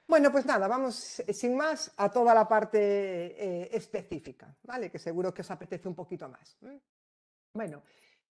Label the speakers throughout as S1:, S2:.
S1: Bueno, pues nada, vamos sin más a toda la parte específica, ¿vale? Que seguro que os apetece un poquito más. Bueno,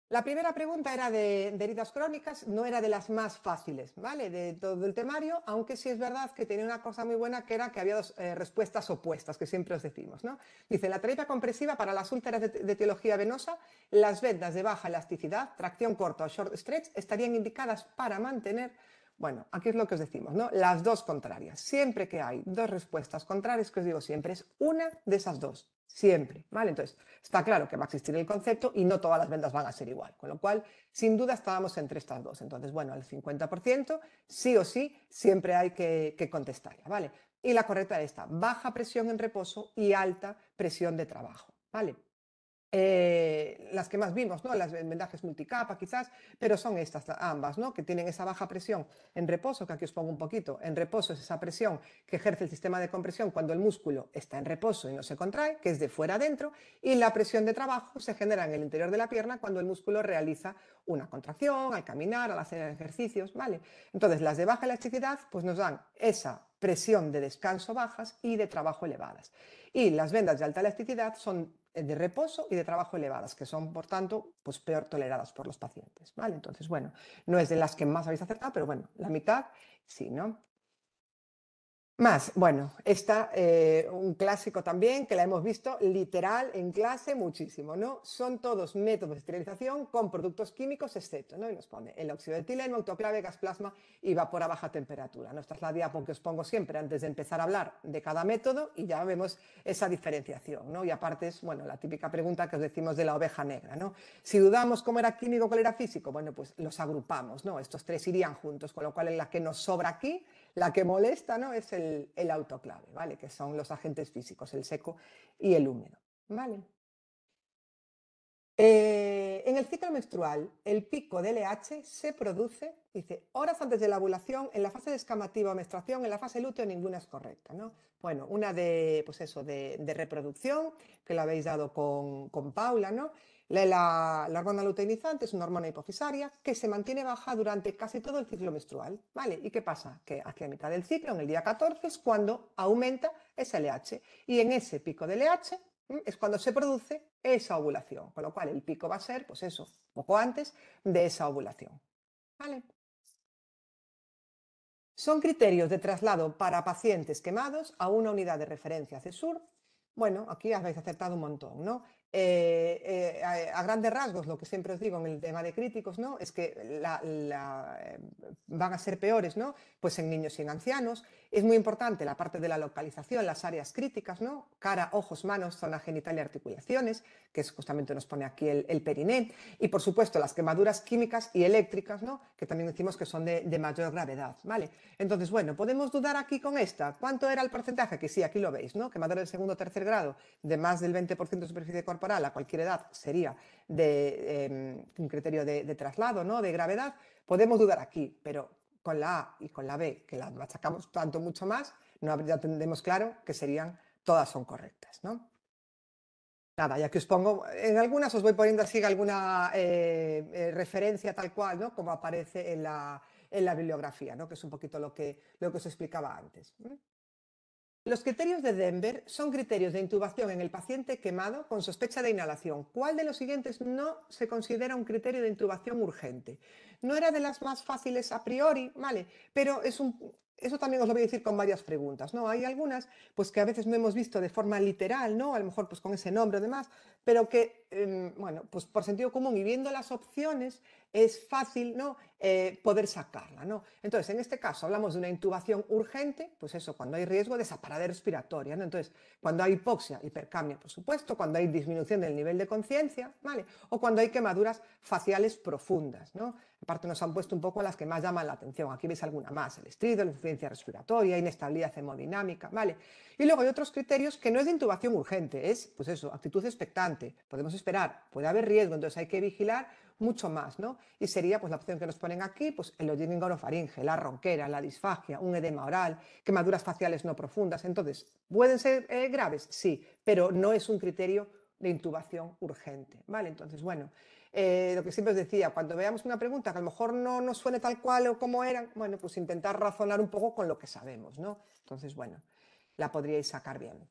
S1: la primera pregunta era de heridas crónicas, no era de las más fáciles, ¿vale? De todo el temario, aunque sí es verdad que tenía una cosa muy buena que era que había dos respuestas opuestas, que siempre os decimos, ¿no? Dice, la terapia compresiva para las úlceras de etiología venosa, las vendas de baja elasticidad, tracción corta o short stretch estarían indicadas para mantener. Bueno, aquí es lo que os decimos, ¿no? Las dos contrarias. Siempre que hay dos respuestas contrarias, que os digo siempre, es una de esas dos. Siempre, ¿vale? Entonces, está claro que va a existir el concepto y no todas las vendas van a ser igual. Con lo cual, sin duda, estábamos entre estas dos. Entonces, bueno, al 50%, sí o sí, siempre hay que contestarla, ¿vale? Y la correcta es esta, baja presión en reposo y alta presión de trabajo, ¿vale? Las que más vimos, ¿no? Las vendajes multicapa quizás, pero son estas ambas, ¿no? Que tienen esa baja presión en reposo, que aquí os pongo un poquito. En reposo es esa presión que ejerce el sistema de compresión cuando el músculo está en reposo y no se contrae, que es de fuera adentro, y la presión de trabajo se genera en el interior de la pierna cuando el músculo realiza una contracción, al caminar, al hacer ejercicios, ¿vale? Entonces, las de baja elasticidad, pues nos dan esa presión de descanso bajas y de trabajo elevadas. Y las vendas de alta elasticidad son de reposo y de trabajo elevadas, que son, por tanto, pues peor toleradas por los pacientes, ¿vale? Entonces, bueno, no es de las que más habéis acertado, pero bueno, la mitad sí, ¿no? Más, bueno, esta, un clásico también, que la hemos visto literal en clase muchísimo, ¿no? Son todos métodos de esterilización con productos químicos, excepto, ¿no? Y nos pone el óxido de etileno, autoclave, gas plasma y vapor a baja temperatura, ¿no? Esta es la diapo que os pongo siempre antes de empezar a hablar de cada método y ya vemos esa diferenciación, ¿no? Y aparte es, bueno, la típica pregunta que os decimos de la oveja negra, ¿no? Si dudamos cómo era químico, cuál era físico, bueno, pues los agrupamos, ¿no? Estos tres irían juntos, con lo cual en la que nos sobra aquí, la que molesta, ¿no? Es el autoclave, ¿vale? Que son los agentes físicos, el seco y el húmedo, ¿vale? En el ciclo menstrual, el pico de LH se produce, dice, horas antes de la ovulación, en la fase descamativa o menstruación, en la fase lúteo ninguna es correcta, ¿no? Bueno, una de, pues eso, de reproducción, que la habéis dado con Paula, ¿no? La hormona luteinizante es una hormona hipofisaria que se mantiene baja durante casi todo el ciclo menstrual, ¿vale? ¿Y qué pasa? Que hacia mitad del ciclo, en el día 14, es cuando aumenta ese LH. Y en ese pico de LH es cuando se produce esa ovulación, con lo cual el pico va a ser, pues eso, poco antes de esa ovulación. ¿Vale? Son criterios de traslado para pacientes quemados a una unidad de referencia CESUR. Bueno, aquí habéis acertado un montón, ¿no? A grandes rasgos, lo que siempre os digo en el tema de críticos, ¿no? Es que van a ser peores, ¿no? Pues en niños y en ancianos. Es muy importante la parte de la localización, las áreas críticas, ¿no? Cara, ojos, manos, zona genital y articulaciones, que es justamente nos pone aquí el periné. Y por supuesto las quemaduras químicas y eléctricas, ¿no? Que también decimos que son de mayor gravedad, ¿vale? Entonces, bueno, podemos dudar aquí con esta. ¿Cuánto era el porcentaje? Que sí, aquí lo veis, ¿no? Quemadura del segundo o tercer grado de más del 20% de superficie corporal a cualquier edad sería un criterio de traslado, ¿no? De gravedad. Podemos dudar aquí, pero con la A y con la B, que las machacamos tanto mucho más, ya tendremos claro que serían, todas son correctas, ¿no? Nada, ya que os pongo, en algunas os voy poniendo así alguna referencia tal cual, ¿no? Como aparece en la bibliografía, ¿no? Que es un poquito lo que os explicaba antes. Los criterios de Denver son criterios de intubación en el paciente quemado con sospecha de inhalación. ¿Cuál de los siguientes no se considera un criterio de intubación urgente? No era de las más fáciles a priori, ¿vale? Pero eso también os lo voy a decir con varias preguntas, ¿no? Hay algunas pues que a veces no hemos visto de forma literal, ¿no? A lo mejor pues con ese nombre o demás, pero que, bueno, pues por sentido común y viendo las opciones es fácil, ¿no? Poder sacarla, ¿no? Entonces, en este caso hablamos de una intubación urgente, pues eso, cuando hay riesgo de esa parada respiratoria, ¿no? Entonces, cuando hay hipoxia, hipercamia, por supuesto, cuando hay disminución del nivel de conciencia, ¿vale? O cuando hay quemaduras faciales profundas, ¿no? Aparte nos han puesto un poco las que más llaman la atención. Aquí veis alguna más, el estridor, la insuficiencia respiratoria, inestabilidad hemodinámica, ¿vale? Y luego hay otros criterios que no es de intubación urgente, es, pues eso, actitud expectante. Podemos esperar, puede haber riesgo, entonces hay que vigilar mucho más, ¿no? Y sería pues la opción que nos ponen aquí, pues el hollín orofaringe, la ronquera, la disfagia, un edema oral, quemaduras faciales no profundas. Entonces, ¿pueden ser graves? Sí, pero no es un criterio de intubación urgente, ¿vale? Entonces, bueno, lo que siempre os decía, cuando veamos una pregunta que a lo mejor no nos suene tal cual o como eran, bueno, pues intentar razonar un poco con lo que sabemos, ¿no? Entonces, bueno, la podríais sacar bien.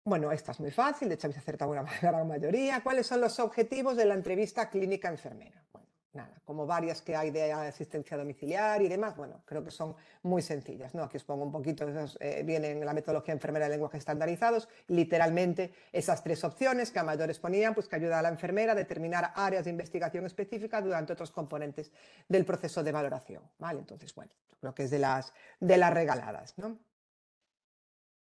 S1: Bueno, esta es muy fácil, de hecho habéis acertado una gran mayoría. ¿Cuáles son los objetivos de la entrevista clínica enfermera? Bueno, nada, como varias que hay de asistencia domiciliaria y demás, bueno, creo que son muy sencillas, ¿no? Aquí os pongo un poquito, vienen la metodología enfermera de lenguaje estandarizados, literalmente esas tres opciones que a mayores ponían, pues que ayuda a la enfermera a determinar áreas de investigación específicas durante otros componentes del proceso de valoración, ¿vale? Entonces, bueno, yo creo que es de las regaladas, ¿no?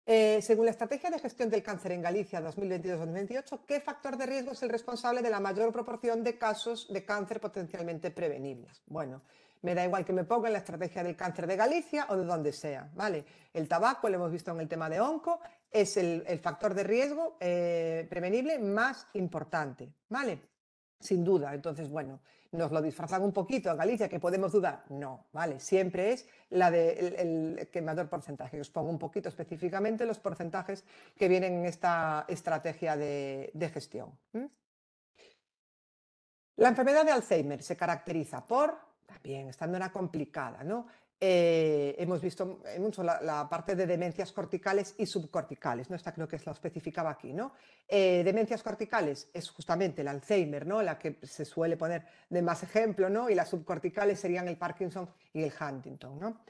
S1: Según la Estrategia de Gestión del Cáncer en Galicia 2022-2028, ¿qué factor de riesgo es el responsable de la mayor proporción de casos de cáncer potencialmente prevenibles? Bueno, me da igual que me ponga en la Estrategia del Cáncer de Galicia o de donde sea, ¿vale? El tabaco, lo hemos visto en el tema de onco, es el factor de riesgo prevenible más importante, ¿vale? Sin duda. Entonces, bueno, nos lo disfrazan un poquito en Galicia, que podemos dudar. No, ¿vale? Siempre es la el que mayor porcentaje. Os pongo un poquito específicamente los porcentajes que vienen en esta estrategia de gestión. La enfermedad de Alzheimer se caracteriza por, también estando una complicada, ¿no? Hemos visto mucho la parte de demencias corticales y subcorticales, ¿no? Esta creo que lo especificaba aquí, ¿no? Demencias corticales es justamente el Alzheimer, ¿no? La que se suele poner de más ejemplo, ¿no? Y las subcorticales serían el Parkinson y el Huntington, ¿no?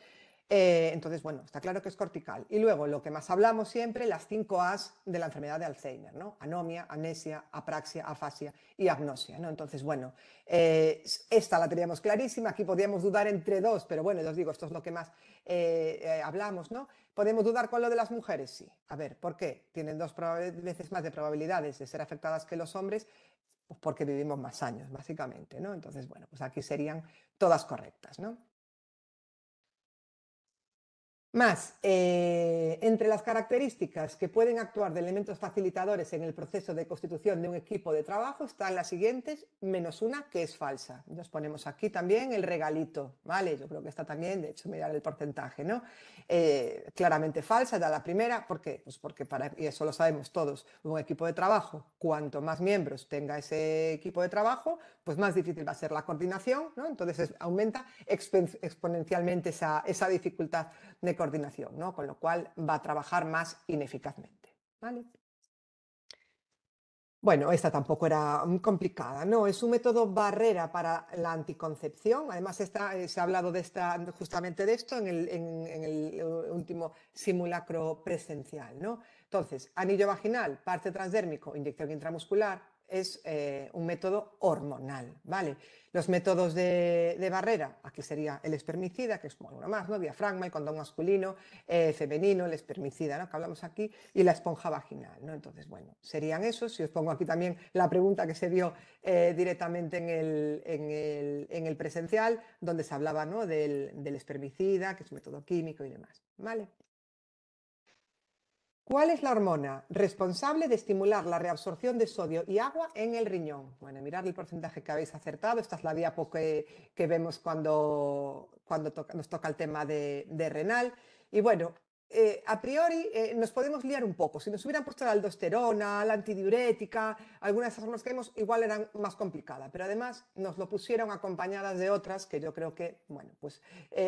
S1: Entonces, bueno, está claro que es cortical. Y luego, lo que más hablamos siempre, las 5 A's de la enfermedad de Alzheimer, ¿no? Anomia, amnesia, apraxia, afasia y agnosia, ¿no? Entonces, bueno, esta la teníamos clarísima, aquí podíamos dudar entre dos, pero bueno, ya os digo, esto es lo que más hablamos, ¿no? ¿Podemos dudar con lo de las mujeres? Sí. A ver, ¿por qué? Tienen 2 veces más de probabilidades de ser afectadas que los hombres, pues porque vivimos más años, básicamente, ¿no? Entonces, bueno, pues aquí serían todas correctas, ¿no? Más, entre las características que pueden actuar de elementos facilitadores en el proceso de constitución de un equipo de trabajo están las siguientes, menos una que es falsa. Nos ponemos aquí también el regalito, ¿vale? Yo creo que está también, de hecho, mirar el porcentaje, ¿no? Claramente falsa, ya la primera, ¿por qué? Pues porque, y eso lo sabemos todos, un equipo de trabajo, cuanto más miembros tenga ese equipo de trabajo, pues más difícil va a ser la coordinación, ¿no? Entonces aumenta exponencialmente esa dificultad de coordinación, ¿no? Con lo cual va a trabajar más ineficazmente, ¿vale? Bueno, esta tampoco era muy complicada, ¿no? Es un método barrera para la anticoncepción. Además, se ha hablado justamente de esto en el último simulacro presencial, ¿no? Entonces, anillo vaginal, parte transdérmico, inyección intramuscular, es un método hormonal, ¿vale? Los métodos de barrera, aquí sería el espermicida, que es como uno más, ¿no? Diafragma, el condón masculino, femenino, el espermicida, ¿no? Que hablamos aquí, y la esponja vaginal, ¿no? Entonces, bueno, serían esos. Si os pongo aquí también la pregunta que se dio directamente en el presencial, donde se hablaba, ¿no? del espermicida, que es un método químico y demás, ¿vale? ¿Cuál es la hormona responsable de estimular la reabsorción de sodio y agua en el riñón? Bueno, mirad el porcentaje que habéis acertado. Esta es la diapo que vemos cuando nos toca el tema de renal. Y bueno, a priori nos podemos liar un poco. Si nos hubieran puesto la aldosterona, la antidiurética, algunas de esas hormonas que vemos, igual eran más complicadas. Pero además nos lo pusieron acompañadas de otras que yo creo que, bueno, pues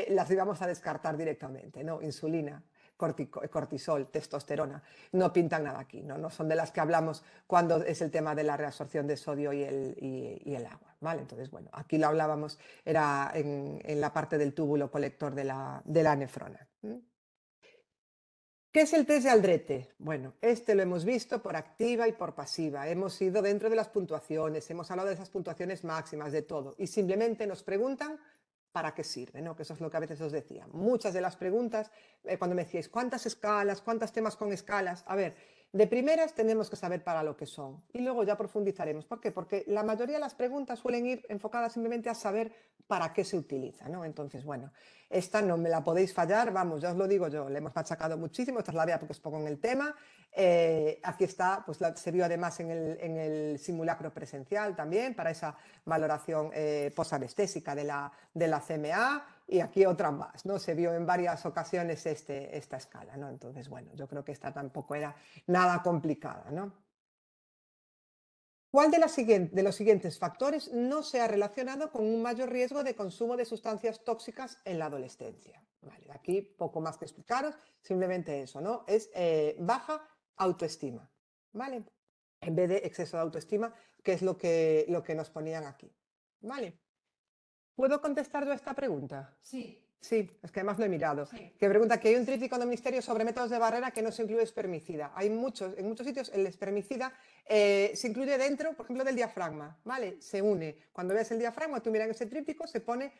S1: las íbamos a descartar directamente, ¿no? Insulina, cortisol, testosterona, no pintan nada aquí, ¿no? No son de las que hablamos cuando es el tema de la reabsorción de sodio y el agua, ¿vale? Entonces, bueno, aquí lo hablábamos, era en la parte del túbulo colector de la nefrona. ¿Qué es el test de Aldrete? Bueno, este lo hemos visto por activa y por pasiva. Hemos ido dentro de las puntuaciones, hemos hablado de esas puntuaciones máximas, de todo. Y simplemente nos preguntan para qué sirve, ¿no? Que eso es lo que a veces os decía. Muchas de las preguntas, cuando me decíais, ¿cuántas escalas? ¿Cuántos temas con escalas? A ver, de primeras tenemos que saber para lo que son. Y luego ya profundizaremos. ¿Por qué? Porque la mayoría de las preguntas suelen ir enfocadas simplemente a saber para qué se utiliza, ¿no? Entonces, bueno, esta no me la podéis fallar, vamos, ya os lo digo yo, le hemos machacado muchísimo, esta es la vea porque os pongo en el tema. Aquí está, pues se vio además en el simulacro presencial también para esa valoración posanestésica de la CMA, y aquí otra más, ¿no? Se vio en varias ocasiones esta escala, ¿no? Entonces, bueno, yo creo que esta tampoco era nada complicada, ¿no? ¿Cuál de los siguientes factores no se ha relacionado con un mayor riesgo de consumo de sustancias tóxicas en la adolescencia? Vale, aquí poco más que explicaros, simplemente eso, ¿no? Es baja autoestima, ¿vale? En vez de exceso de autoestima, que es lo que nos ponían aquí, ¿vale? ¿Puedo contestar yo a esta pregunta?
S2: Sí,
S1: Sí, es que además lo he mirado.
S2: sí.
S1: Que pregunta que hay un tríptico de misterio sobre métodos de barrera que no se incluye espermicida. En muchos sitios el espermicida se incluye dentro, por ejemplo, del diafragma, ¿vale? Se une. Cuando veas el diafragma, tú miras ese tríptico, se pone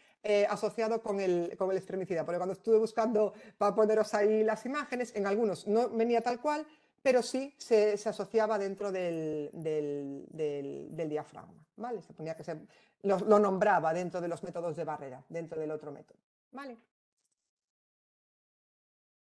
S1: asociado con el espermicida. Porque cuando estuve buscando para poneros ahí las imágenes, en algunos no venía tal cual, pero sí se asociaba dentro del diafragma, ¿vale? Se ponía que lo nombraba dentro de los métodos de barrera, dentro del otro método. ¿Vale?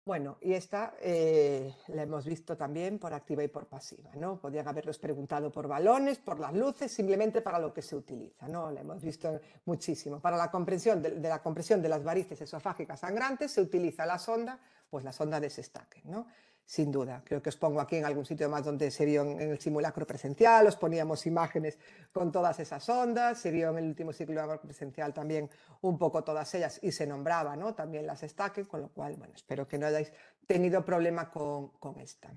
S1: Bueno, y esta la hemos visto también por activa y por pasiva, ¿no? Podrían haberlos preguntado por balones, por las luces, simplemente para lo que se utiliza, ¿no? La hemos visto muchísimo. Para la comprensión de la compresión de las varices esofágicas sangrantes se utiliza la sonda, pues la sonda de Sestaken, ¿no? Sin duda. Creo que os pongo aquí en algún sitio más donde se vio en el simulacro presencial, os poníamos imágenes con todas esas ondas, se vio en el último simulacro presencial también un poco todas ellas y se nombraba, ¿no? También las Sestaken, con lo cual, bueno, espero que no hayáis tenido problema con esta.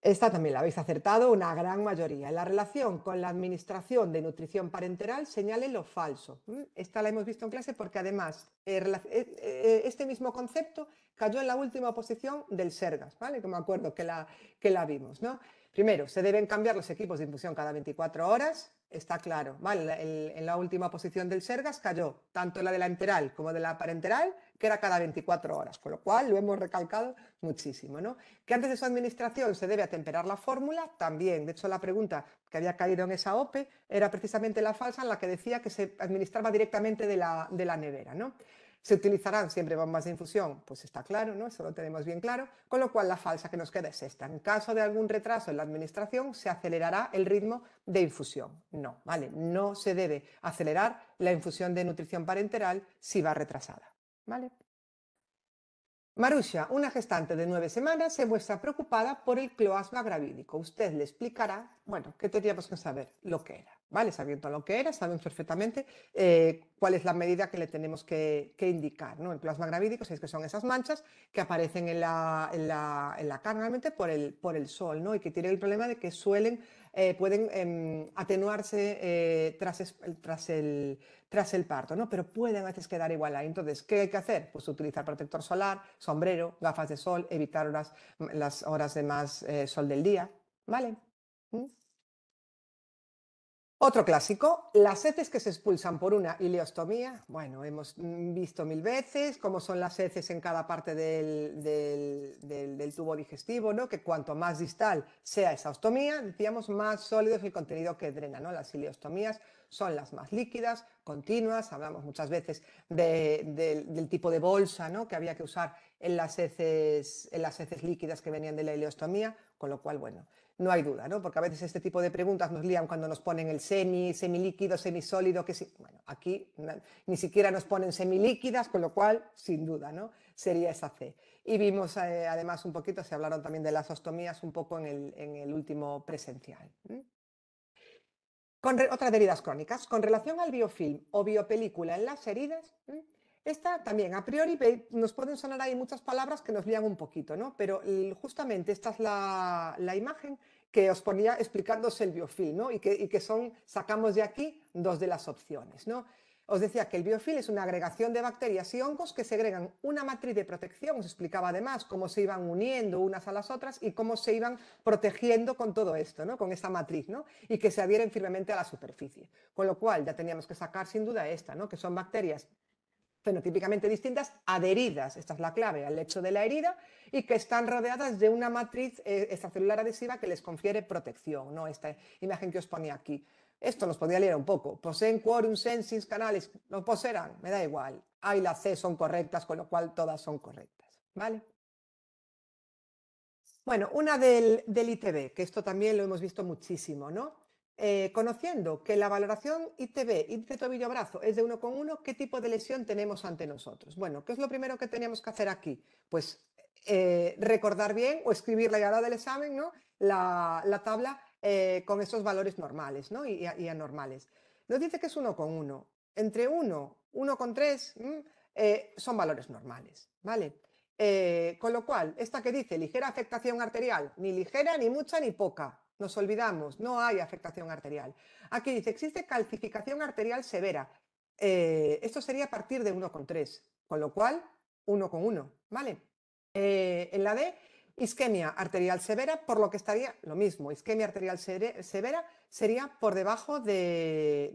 S1: Esta también la habéis acertado una gran mayoría. La relación con la administración de nutrición parenteral señale lo falso. Esta la hemos visto en clase porque además este mismo concepto cayó en la última posición del Sergas, ¿vale? Que me acuerdo que la vimos, ¿no? Primero, se deben cambiar los equipos de infusión cada 24 horas, está claro, ¿vale? En la última posición del Sergas cayó tanto la de la enteral como de la parenteral, que era cada 24 horas, con lo cual lo hemos recalcado muchísimo, ¿no? Que antes de su administración se debe atemperar la fórmula, también. De hecho, la pregunta que había caído en esa OPE era precisamente la falsa, en la que decía que se administraba directamente de la nevera, ¿no? Se utilizarán siempre bombas de infusión, pues está claro, ¿no? Eso lo tenemos bien claro, con lo cual la falsa que nos queda es esta. En caso de algún retraso en la administración, se acelerará el ritmo de infusión. No, ¿vale? No se debe acelerar la infusión de nutrición parenteral si va retrasada, ¿vale? Marusha, una gestante de 9 semanas, se muestra preocupada por el cloasma gravídico. Usted le explicará, bueno, ¿qué teníamos que saber? Lo que era, ¿vale? Sabiendo lo que era, sabemos perfectamente cuál es la medida que le tenemos que indicar, ¿no? El cloasma gravídico, si es que son esas manchas que aparecen en la carne realmente por el sol, ¿no? Y que tienen el problema de que pueden atenuarse tras el parto, ¿no? Pero pueden a veces quedar igual ahí. Entonces, ¿qué hay que hacer? Pues utilizar protector solar, sombrero, gafas de sol, evitar las horas de más sol del día, ¿vale? ¿Mm? Otro clásico, las heces que se expulsan por una ileostomía. Bueno, hemos visto mil veces cómo son las heces en cada parte del tubo digestivo, ¿no? Que cuanto más distal sea esa ostomía, decíamos, más sólido es el contenido que drena, ¿no? Las ileostomías son las más líquidas, continuas. Hablamos muchas veces del tipo de bolsa, ¿no? Que había que usar en las heces líquidas que venían de la ileostomía, con lo cual, bueno, no hay duda, ¿no? Porque a veces este tipo de preguntas nos lían cuando nos ponen el semilíquido, semisólido, que sí. Bueno, aquí ni siquiera nos ponen semilíquidas, con lo cual, sin duda, ¿no? Sería esa C. Y vimos además un poquito, se hablaron también de las ostomías un poco en el último presencial. Otra de heridas crónicas. Con relación al biofilm o biopelícula en las heridas, esta también, a priori, nos pueden sonar ahí muchas palabras que nos lían un poquito, ¿no? Pero justamente esta es la imagen que os ponía explicándose el biofilm, ¿no? Y que sacamos de aquí dos de las opciones, ¿no? Os decía que el biofilm es una agregación de bacterias y hongos que segregan una matriz de protección. Os explicaba además cómo se iban uniendo unas a las otras y cómo se iban protegiendo con todo esto, ¿no? Con esa matriz, ¿no? Y que se adhieren firmemente a la superficie. Con lo cual ya teníamos que sacar sin duda esta, ¿no? Que son bacterias fenotípicamente distintas, adheridas, esta es la clave, al lecho de la herida y que están rodeadas de una matriz extracelular adhesiva que les confiere protección, ¿no? Esta imagen que os ponía aquí. Esto nos podría leer un poco. Poseen quórum, sensins, canales. ¿Lo poseerán? Me da igual. A y la C son correctas, con lo cual todas son correctas. ¿Vale? Bueno, una del ITB, que esto también lo hemos visto muchísimo, ¿no? Conociendo que la valoración ITB, índice tobillo-brazo, es de 1,1, ¿qué tipo de lesión tenemos ante nosotros? Bueno, ¿qué es lo primero que teníamos que hacer aquí? Pues recordar bien o escribirla a la hora del examen, ¿no? La tabla con esos valores normales, ¿no? y anormales. Nos dice que es 1,1. Entre 1, 1,3 son valores normales, ¿vale? Con lo cual, esta que dice ligera afectación arterial, ni ligera, ni mucha, ni poca. Nos olvidamos, no hay afectación arterial. Aquí dice, existe calcificación arterial severa. Esto sería a partir de 1,3, con lo cual 1,1, ¿vale? En la D, isquemia arterial severa, por lo que estaría lo mismo. Isquemia arterial severa sería por debajo de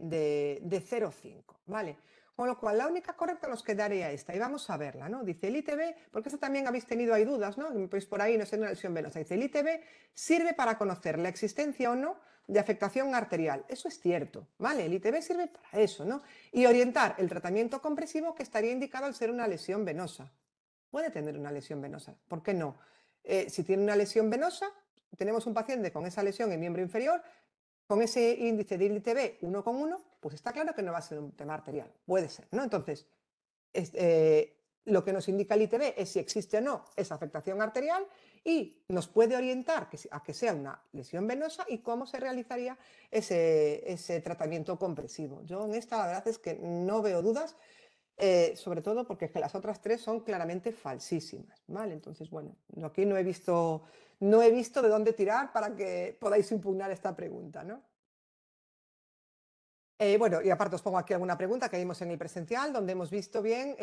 S1: 0,5, ¿vale? Con lo cual, la única correcta nos quedaría esta, y vamos a verla, ¿no? Dice el ITB, porque esto también habéis tenido ahí dudas, ¿no? Pues por ahí no sé, una lesión venosa. Dice el ITB sirve para conocer la existencia o no de afectación arterial. Eso es cierto, ¿vale? El ITB sirve para eso, ¿no? Y orientar el tratamiento compresivo que estaría indicado al ser una lesión venosa. Puede tener una lesión venosa, ¿por qué no? Si tiene una lesión venosa, tenemos un paciente con esa lesión en miembro inferior, con ese índice de ITB 1,1, pues está claro que no va a ser un tema arterial. Puede ser, ¿no? Entonces, lo que nos indica el ITB es si existe o no esa afectación arterial y nos puede orientar a que sea una lesión venosa y cómo se realizaría ese tratamiento compresivo. Yo en esta la verdad es que no veo dudas, sobre todo porque es que las otras tres son claramente falsísimas, ¿vale? Entonces, bueno, aquí no he visto de dónde tirar para que podáis impugnar esta pregunta, ¿no? Bueno, y aparte os pongo aquí alguna pregunta que vimos en el presencial, donde hemos visto bien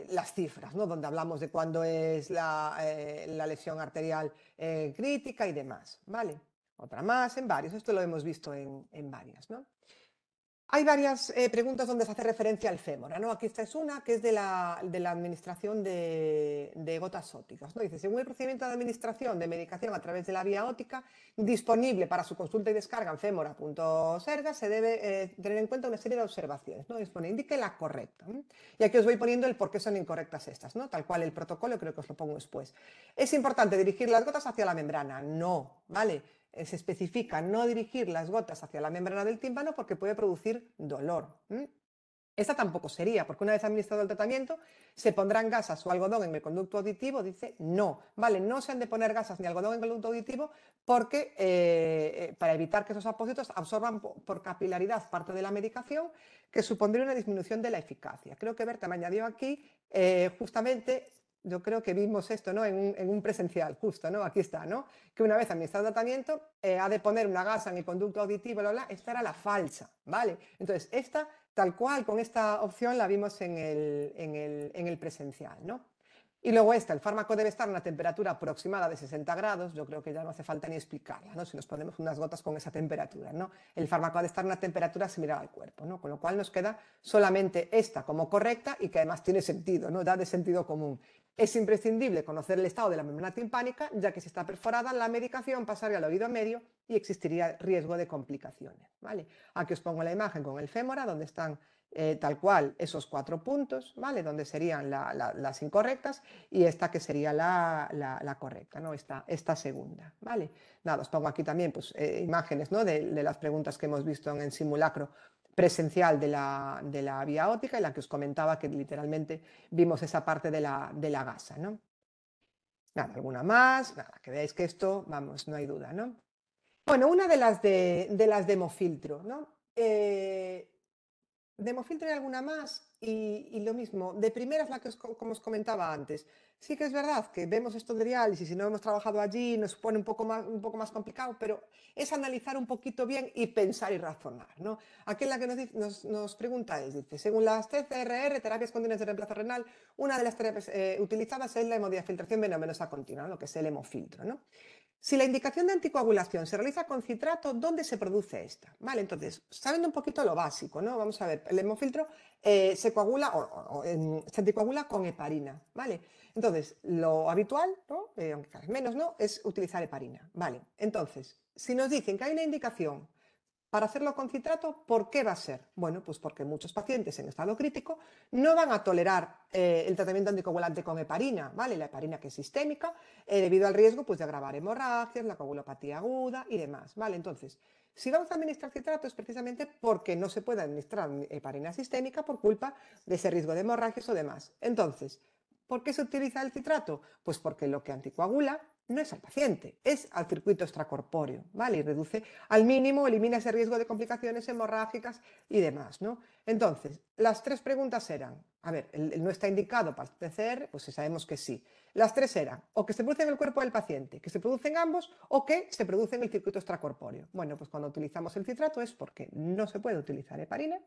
S1: las cifras, ¿no? Donde hablamos de cuándo es la lesión arterial crítica y demás, ¿vale? Otra más en varios, esto lo hemos visto en varias, ¿no? Hay varias preguntas donde se hace referencia al fémur, ¿no? Aquí esta es una que es de la administración de gotas ópticas, ¿no? Dice, según el procedimiento de administración de medicación a través de la vía óptica disponible para su consulta y descarga en femora.serga, se debe tener en cuenta una serie de observaciones, ¿no? Indique la correcta, ¿no? Y aquí os voy poniendo el por qué son incorrectas estas, ¿no? Tal cual el protocolo, creo que os lo pongo después. ¿Es importante dirigir las gotas hacia la membrana? No, ¿vale? Se especifica no dirigir las gotas hacia la membrana del tímpano porque puede producir dolor. Esta tampoco sería, porque una vez administrado el tratamiento se pondrán gasas o algodón en el conducto auditivo. Dice no, ¿vale? No se han de poner gasas ni algodón en el conducto auditivo porque para evitar que esos apósitos absorban por capilaridad parte de la medicación, que supondría una disminución de la eficacia. Creo que Berta me añadió aquí justamente. Yo creo que vimos esto, ¿no? en un presencial, justo, ¿no? Aquí está, ¿no? Que una vez administrado el tratamiento, ha de poner una gasa en el conducto auditivo, bla, bla. Esta era la falsa, ¿vale? Entonces, esta, tal cual, con esta opción la vimos en el presencial, ¿no? Y luego esta, el fármaco debe estar a una temperatura aproximada de 60 grados, yo creo que ya no hace falta ni explicarla, ¿no? Si nos ponemos unas gotas con esa temperatura, ¿no? El fármaco ha de estar a una temperatura similar al cuerpo, ¿no? Con lo cual nos queda solamente esta como correcta y que además tiene sentido, ¿no? Da de sentido común. Es imprescindible conocer el estado de la membrana timpánica, ya que si está perforada, la medicación pasaría al oído medio y existiría riesgo de complicaciones, ¿vale? Aquí os pongo la imagen con el fémora, donde están tal cual esos 4 puntos, ¿vale? Donde serían las incorrectas y esta que sería la correcta, ¿no? Esta segunda, ¿vale? Nada, os pongo aquí también pues, imágenes, ¿no? de las preguntas que hemos visto en el simulacro presencial de la vía óptica, en la que os comentaba que literalmente vimos esa parte de la gasa, ¿no? Nada, alguna más, nada, que veáis que esto, vamos, no hay duda, ¿no? Bueno, una de las de hemofiltro, ¿no? De hemofiltro hay alguna más y lo mismo, de primera es la que como os comentaba antes. Sí que es verdad que vemos esto de diálisis y no hemos trabajado allí, nos pone un poco más complicado, pero es analizar un poquito bien y pensar y razonar, ¿no? Aquí en la que nos pregunta es, dice, según las TCRR, terapias continuas de reemplazo renal, una de las terapias utilizadas es la hemodiafiltración venosa continua, ¿no? Lo que es el hemofiltro, ¿no? Si la indicación de anticoagulación se realiza con citrato, ¿dónde se produce esta? Vale, entonces, sabiendo un poquito lo básico, ¿no? Vamos a ver, el hemofiltro se coagula se anticoagula con heparina, ¿vale? Entonces, lo habitual, ¿no? Aunque cada vez menos, ¿no? Es utilizar heparina, ¿vale? Entonces, si nos dicen que hay una indicación para hacerlo con citrato, ¿por qué va a ser? Bueno, pues porque muchos pacientes en estado crítico no van a tolerar el tratamiento anticoagulante con heparina, ¿vale? La heparina que es sistémica, debido al riesgo pues, de agravar hemorragias, la coagulopatía aguda y demás, ¿vale? Entonces, si vamos a administrar citrato es precisamente porque no se puede administrar heparina sistémica por culpa de ese riesgo de hemorragias o demás. Entonces, ¿por qué se utiliza el citrato? Pues porque lo que anticoagula no es al paciente, es al circuito extracorpóreo, ¿vale? Y reduce al mínimo, elimina ese riesgo de complicaciones hemorrágicas y demás, ¿no? Entonces, las tres preguntas eran, a ver, no está indicado para el PCR, pues sabemos que sí. Las tres eran, o que se produce en el cuerpo del paciente, que se producen ambos, o que se produce en el circuito extracorpóreo. Bueno, pues cuando utilizamos el citrato es porque no se puede utilizar heparina.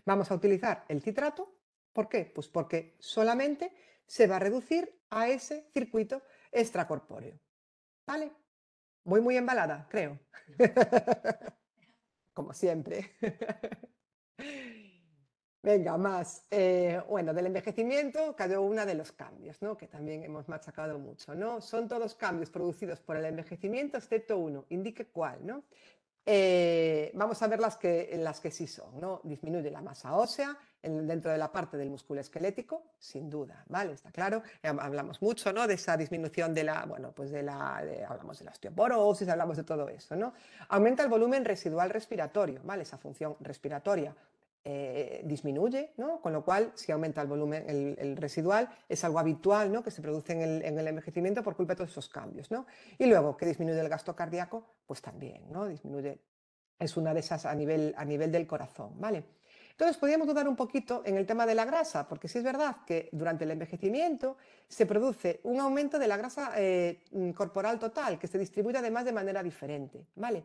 S1: Vamos a utilizar el citrato. ¿Por qué? Pues porque solamente se va a reducir a ese circuito extracorpóreo. ¿Vale? Voy muy embalada, creo. Como siempre. Venga, más. Bueno, del envejecimiento, cada uno de los cambios, ¿no? Que también hemos machacado mucho, ¿no? Son todos cambios producidos por el envejecimiento, excepto uno. Indique cuál, ¿no? Vamos a ver las que sí son, ¿no? Disminuye la masa ósea dentro de la parte del músculo esquelético, sin duda, ¿vale? Está claro. Hablamos mucho, ¿no? De esa disminución de la, bueno, pues hablamos de la osteoporosis, hablamos de todo eso, ¿no? Aumenta el volumen residual respiratorio, ¿vale? Esa función respiratoria disminuye, ¿no? Con lo cual, si aumenta el volumen, el residual, es algo habitual, ¿no? Que se produce en el envejecimiento por culpa de todos esos cambios, ¿no? Y luego, que disminuye el gasto cardíaco, pues también, ¿no? Disminuye, es una de esas a nivel del corazón, ¿vale? Entonces, podríamos dudar un poquito en el tema de la grasa, porque sí es verdad que durante el envejecimiento se produce un aumento de la grasa corporal total, que se distribuye además de manera diferente, ¿vale?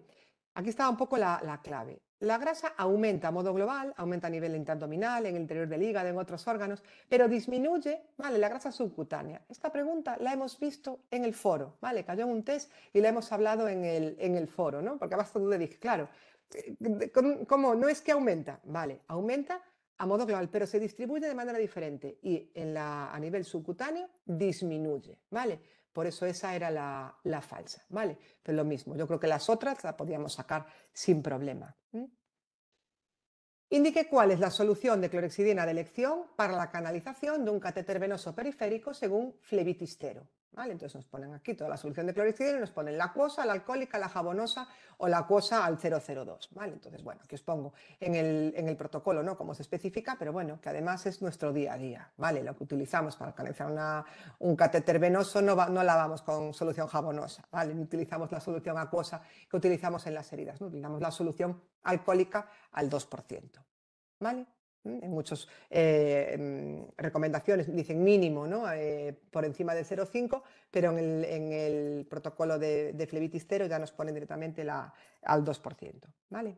S1: Aquí está un poco la clave. La grasa aumenta a modo global, aumenta a nivel intraabdominal, en el interior del hígado, en otros órganos, pero disminuye, ¿vale? La grasa subcutánea. Esta pregunta la hemos visto en el foro, ¿vale? Cayó en un test y la hemos hablado en el foro, ¿no? Porque además tú dije, claro, ¿cómo? No es que aumenta, ¿vale? Aumenta a modo global, pero se distribuye de manera diferente y a nivel subcutáneo disminuye, ¿vale? Por eso esa era la falsa, ¿vale? Pero lo mismo, yo creo que las otras las podíamos sacar sin problema. Indique cuál es la solución de clorhexidina de elección para la canalización de un catéter venoso periférico según Flevitistero. ¿Vale? Entonces nos ponen aquí toda la solución de clorhexidina y nos ponen la acuosa, la alcohólica, la jabonosa o la acuosa al 002. ¿Vale? Entonces, bueno, aquí os pongo en el protocolo, ¿no? Cómo se especifica, pero bueno, que además es nuestro día a día. ¿Vale? Lo que utilizamos para canalizar un catéter venoso no lavamos con solución jabonosa. ¿Vale? No utilizamos la solución acuosa que utilizamos en las heridas. No utilizamos la solución alcohólica al 2%. ¿Vale? En muchas recomendaciones dicen mínimo, ¿no? Por encima del 0,5, pero en el protocolo de Flevitistero ya nos ponen directamente al 2%. ¿Vale?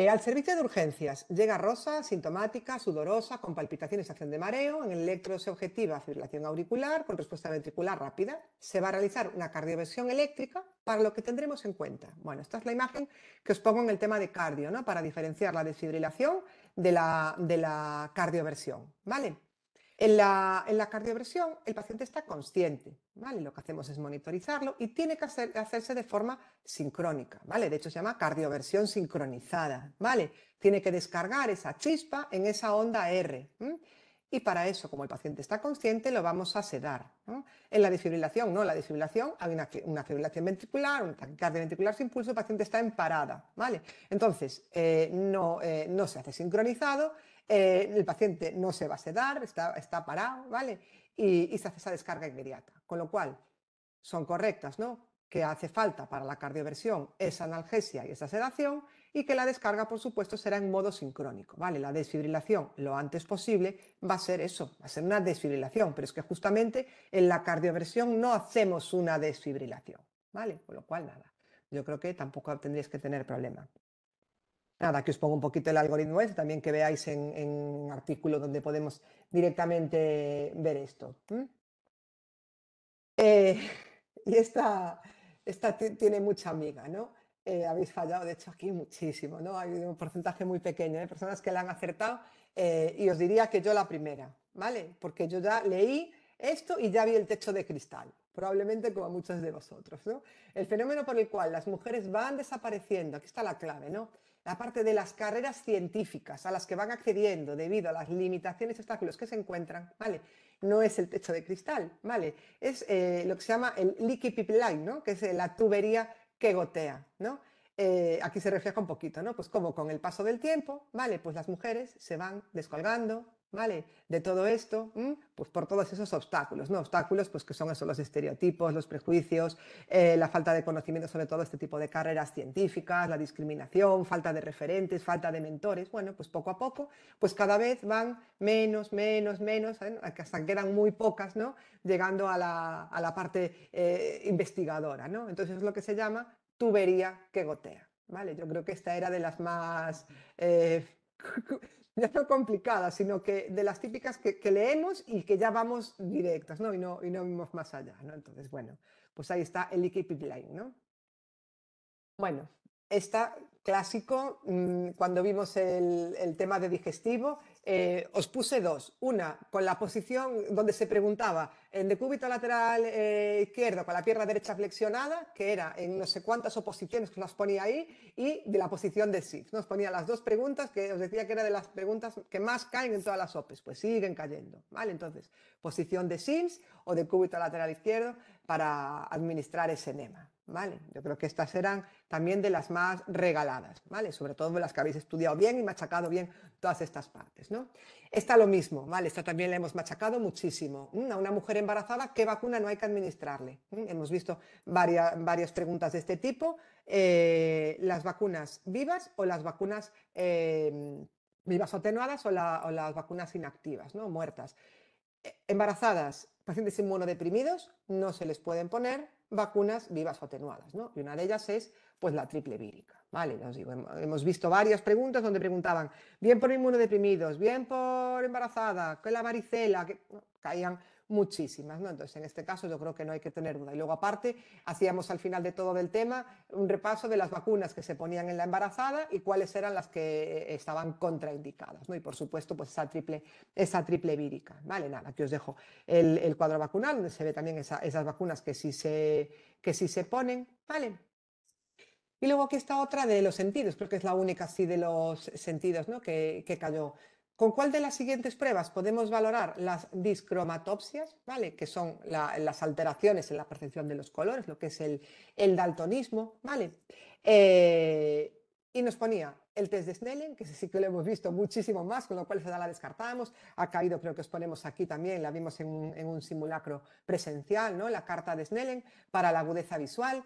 S1: Al servicio de urgencias llega Rosa, sintomática, sudorosa, con palpitaciones y acción de mareo. En el electro se objetiva fibrilación auricular con respuesta ventricular rápida. Se va a realizar una cardioversión eléctrica, para lo que tendremos en cuenta. Bueno, esta es la imagen que os pongo en el tema de cardio, ¿no? Para diferenciar la desfibrilación de la cardioversión, ¿vale? En la cardioversión, el paciente está consciente, ¿vale? Lo que hacemos es monitorizarlo y tiene que hacerse de forma sincrónica, ¿vale? De hecho, se llama cardioversión sincronizada, ¿vale? Tiene que descargar esa chispa en esa onda R. Y para eso, como el paciente está consciente, lo vamos a sedar, ¿no? En la desfibrilación, no, en la desfibrilación hay una fibrilación ventricular, una taquicardia ventricular sin pulso, el paciente está en parada, ¿vale? Entonces, no se hace sincronizado, el paciente no se va a sedar, está parado, ¿vale? Y se hace esa descarga inmediata. Con lo cual, son correctas, ¿no? Que hace falta para la cardioversión esa analgesia y esa sedación y que la descarga, por supuesto, será en modo sincrónico, ¿vale? La desfibrilación lo antes posible va a ser eso, va a ser una desfibrilación, pero es que justamente en la cardioversión no hacemos una desfibrilación, ¿vale? Con lo cual, nada, yo creo que tampoco tendréis que tener problema. Nada, que os pongo un poquito el algoritmo ese, también que veáis en artículo donde podemos directamente ver esto. Y esta tiene mucha amiga, ¿no? Habéis fallado, de hecho, aquí muchísimo, ¿no? Hay un porcentaje muy pequeño de personas que la han acertado y os diría que yo la primera, ¿vale? Porque yo ya leí esto y ya vi el techo de cristal, probablemente como muchos de vosotros, ¿no? El fenómeno por el cual las mujeres van desapareciendo, aquí está la clave, ¿no? La parte de las carreras científicas a las que van accediendo debido a las limitaciones y obstáculos que se encuentran, ¿vale? No es el techo de cristal, ¿vale? Es lo que se llama el leaky pipeline, ¿no? Que es la tubería que gotea, ¿no? Aquí se refleja un poquito, ¿no? Pues como con el paso del tiempo, ¿vale? Pues las mujeres se van descolgando, ¿vale? De todo esto, pues por todos esos obstáculos, ¿no? Obstáculos, pues que son esos los estereotipos, los prejuicios, la falta de conocimiento sobre todo este tipo de carreras científicas, la discriminación, falta de referentes, falta de mentores. Bueno, pues poco a poco, pues cada vez van menos, hasta que quedan muy pocas, ¿no? Llegando a la parte investigadora, ¿no? Entonces es lo que se llama tubería que gotea, ¿vale? Yo creo que esta era de las más... ya no complicadas, sino que de las típicas que leemos y que ya vamos directas, ¿no? Y no vemos más allá, ¿no? Entonces, bueno, pues ahí está el leaky line, ¿no? Bueno, está clásico, cuando vimos el tema de digestivo, os puse dos. Una con la posición donde se preguntaba en decúbito lateral izquierdo con la pierna derecha flexionada, que era en no sé cuántas oposiciones que nos ponía ahí, y de la posición de SIF. Nos ponía las dos preguntas que os decía que era de las preguntas que más caen en todas las OPEs, pues siguen cayendo, ¿vale? Entonces, posición de SIMS o decúbito lateral izquierdo para administrar ese enema, ¿vale? Yo creo que estas eran también de las más regaladas, ¿vale? Sobre todo de las que habéis estudiado bien y machacado bien todas estas partes, ¿no? Esta lo mismo, ¿vale? Esta también la hemos machacado muchísimo. A una mujer embarazada, ¿qué vacuna no hay que administrarle? Hemos visto varias preguntas de este tipo. Las vacunas vivas o las vacunas vivas atenuadas o las vacunas inactivas, ¿no? Muertas. Embarazadas, pacientes inmunodeprimidos, no se les pueden poner vacunas vivas o atenuadas, ¿no? Y una de ellas es pues la triple vírica, ¿vale? Os digo, hemos visto varias preguntas donde preguntaban, bien por inmunodeprimidos, bien por embarazada, que la varicela, que no, caían muchísimas, ¿no? Entonces, en este caso yo creo que no hay que tener duda. Y luego, aparte, hacíamos al final de todo del tema un repaso de las vacunas que se ponían en la embarazada y cuáles eran las que estaban contraindicadas, ¿no? Y, por supuesto, pues esa triple vírica, ¿vale? Nada, aquí os dejo el cuadro vacunal, donde se ve también esas vacunas que sí se ponen, ¿vale? Y luego aquí está otra de los sentidos, creo que es la única así de los sentidos, ¿no? que cayó. ¿Con cuál de las siguientes pruebas podemos valorar las discromatopsias, ¿vale? Que son las alteraciones en la percepción de los colores, lo que es el daltonismo, ¿vale? Y nos ponía el test de Snellen, que sí que lo hemos visto muchísimo más, con lo cual esa la descartamos. Ha caído, creo que os ponemos aquí también, la vimos en un simulacro presencial, ¿no? La carta de Snellen para la agudeza visual.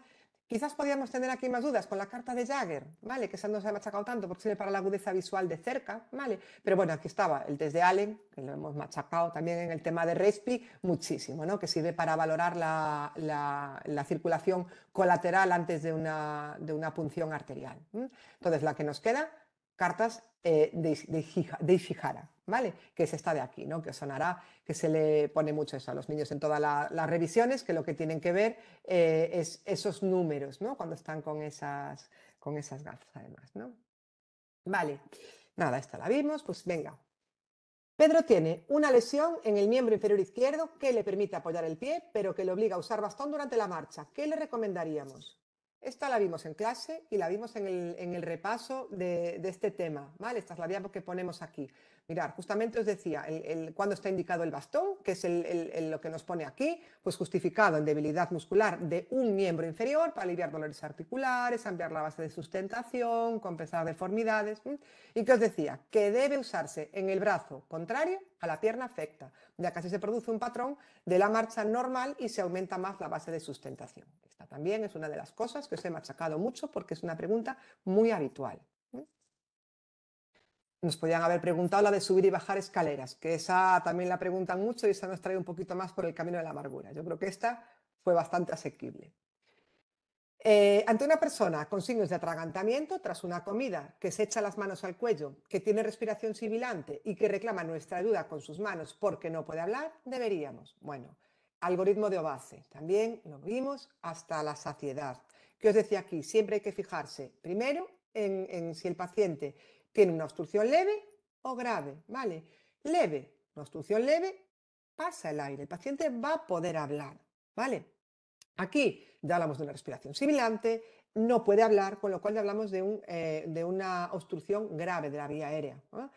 S1: Quizás podríamos tener aquí más dudas con la carta de Jagger, ¿vale? Que esa no se ha machacado tanto porque sirve para la agudeza visual de cerca, ¿vale? Pero bueno, aquí estaba el test de Allen, que lo hemos machacado también en el tema de Respi muchísimo, ¿no? Que sirve para valorar la circulación colateral antes de una punción arterial. Entonces, la que nos queda, cartas de Ishihara, ¿vale? Que es esta de aquí, ¿no? Que os sonará que se le pone mucho eso a los niños en todas las revisiones, que lo que tienen que ver es esos números, ¿no? Cuando están con esas gafas, además, ¿no? Vale, nada, esta la vimos, pues venga. Pedro tiene una lesión en el miembro inferior izquierdo que le permite apoyar el pie, pero que le obliga a usar bastón durante la marcha. ¿Qué le recomendaríamos? Esta la vimos en clase y la vimos en el repaso de este tema, ¿vale? Esta es la diapo que ponemos aquí. Mirad, justamente os decía, cuando está indicado el bastón, que es lo que nos pone aquí, pues justificado en debilidad muscular de un miembro inferior para aliviar dolores articulares, ampliar la base de sustentación, compensar deformidades. ¿Y qué os decía? Que debe usarse en el brazo contrario a la pierna afecta, ya que así se produce un patrón de la marcha normal y se aumenta más la base de sustentación. Esta también es una de las cosas que os he machacado mucho porque es una pregunta muy habitual. Nos podían haber preguntado la de subir y bajar escaleras, que esa también la preguntan mucho y esa nos trae un poquito más por el camino de la amargura. Yo creo que esta fue bastante asequible. Ante una persona con signos de atragantamiento tras una comida, que se echa las manos al cuello, que tiene respiración sibilante y que reclama nuestra ayuda con sus manos porque no puede hablar, deberíamos. Bueno, algoritmo de Obace, también lo vimos hasta la saciedad. ¿Qué os decía aquí? Siempre hay que fijarse primero en si el paciente tiene una obstrucción leve o grave, ¿vale? Leve, una obstrucción leve, pasa el aire, el paciente va a poder hablar, ¿vale? Aquí ya hablamos de una respiración sibilante, no puede hablar, con lo cual ya hablamos de una obstrucción grave de la vía aérea, ¿no?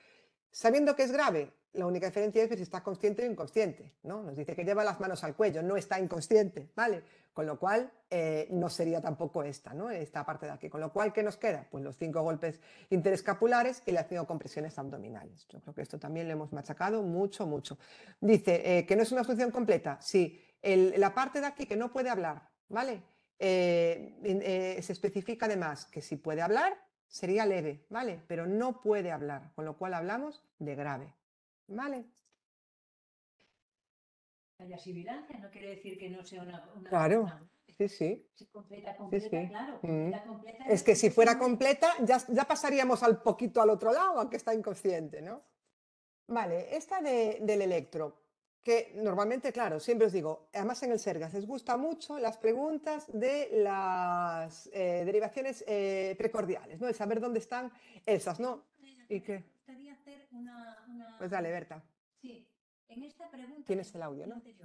S1: Sabiendo que es grave, La única diferencia es que si está consciente o inconsciente, ¿no? Nos dice que lleva las manos al cuello, no está inconsciente, ¿vale? Con lo cual, no sería tampoco esta, ¿no? Esta parte de aquí. Con lo cual, ¿qué nos queda? Pues los 5 golpes interescapulares y las 5 compresiones abdominales. Yo creo que esto también lo hemos machacado mucho, mucho. Dice que no es una función completa. Sí, la parte de aquí que no puede hablar, ¿vale? Se especifica además que si puede hablar, sería leve, ¿vale? Pero no puede hablar, con lo cual hablamos de grave, ¿vale?
S2: La sibilancia no quiere decir que no sea
S1: Claro, sí, sí.
S2: Completa,
S1: Sí, sí.
S2: claro. Completa
S1: Es que si fuera completa, ya pasaríamos al poquito al otro lado, aunque está inconsciente, ¿no? Vale, esta del electro, que normalmente, claro, siempre os digo, además en el Sergas les gusta mucho las preguntas de las derivaciones precordiales, ¿no? El saber dónde están esas, ¿no? ¿Y qué?
S2: Me gustaría hacer
S1: Pues dale, Berta.
S2: Sí, en esta pregunta...
S1: Tienes el audio, ¿no? Sí.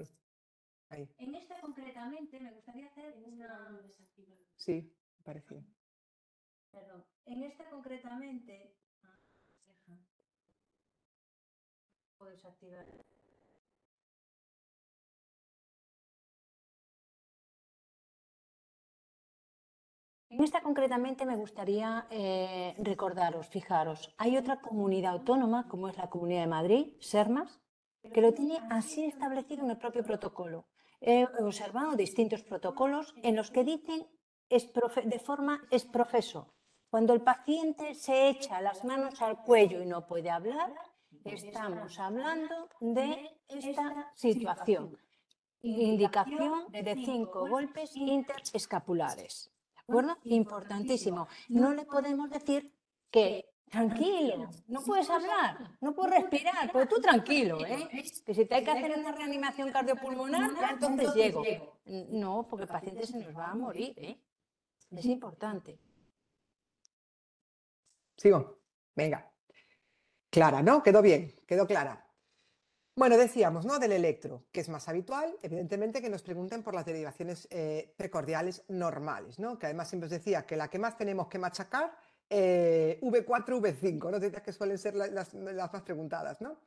S1: Ahí.
S2: En esta concretamente me gustaría hacer una...
S1: Sí, parecía.
S2: Perdón. En esta concretamente... Puedo desactivar. En esta concretamente me gustaría recordaros, fijaros, hay otra comunidad autónoma, como es la Comunidad de Madrid, SERMAS, que lo tiene así establecido en el propio protocolo. He observado distintos protocolos en los que dicen de forma exprofeso. Cuando el paciente se echa las manos al cuello y no puede hablar, estamos hablando de esta situación. Indicación de 5 golpes interescapulares. ¿De acuerdo? Importantísimo. No le podemos decir que tranquilo, no puedes hablar, no puedes respirar, pero tú tranquilo, ¿eh? Que si te hay que hacer una reanimación cardiopulmonar, ya entonces llego. No, porque el paciente se nos va a morir, ¿eh? Es importante.
S1: Sigo. Venga. Clara, ¿no? Quedó bien, quedó clara. Bueno, decíamos, ¿no? Del electro, que es más habitual, evidentemente, que nos pregunten por las derivaciones precordiales normales, ¿no? Que además siempre os decía que la que más tenemos que machacar, V4, V5, ¿no? Decía que suelen ser las más preguntadas, ¿no?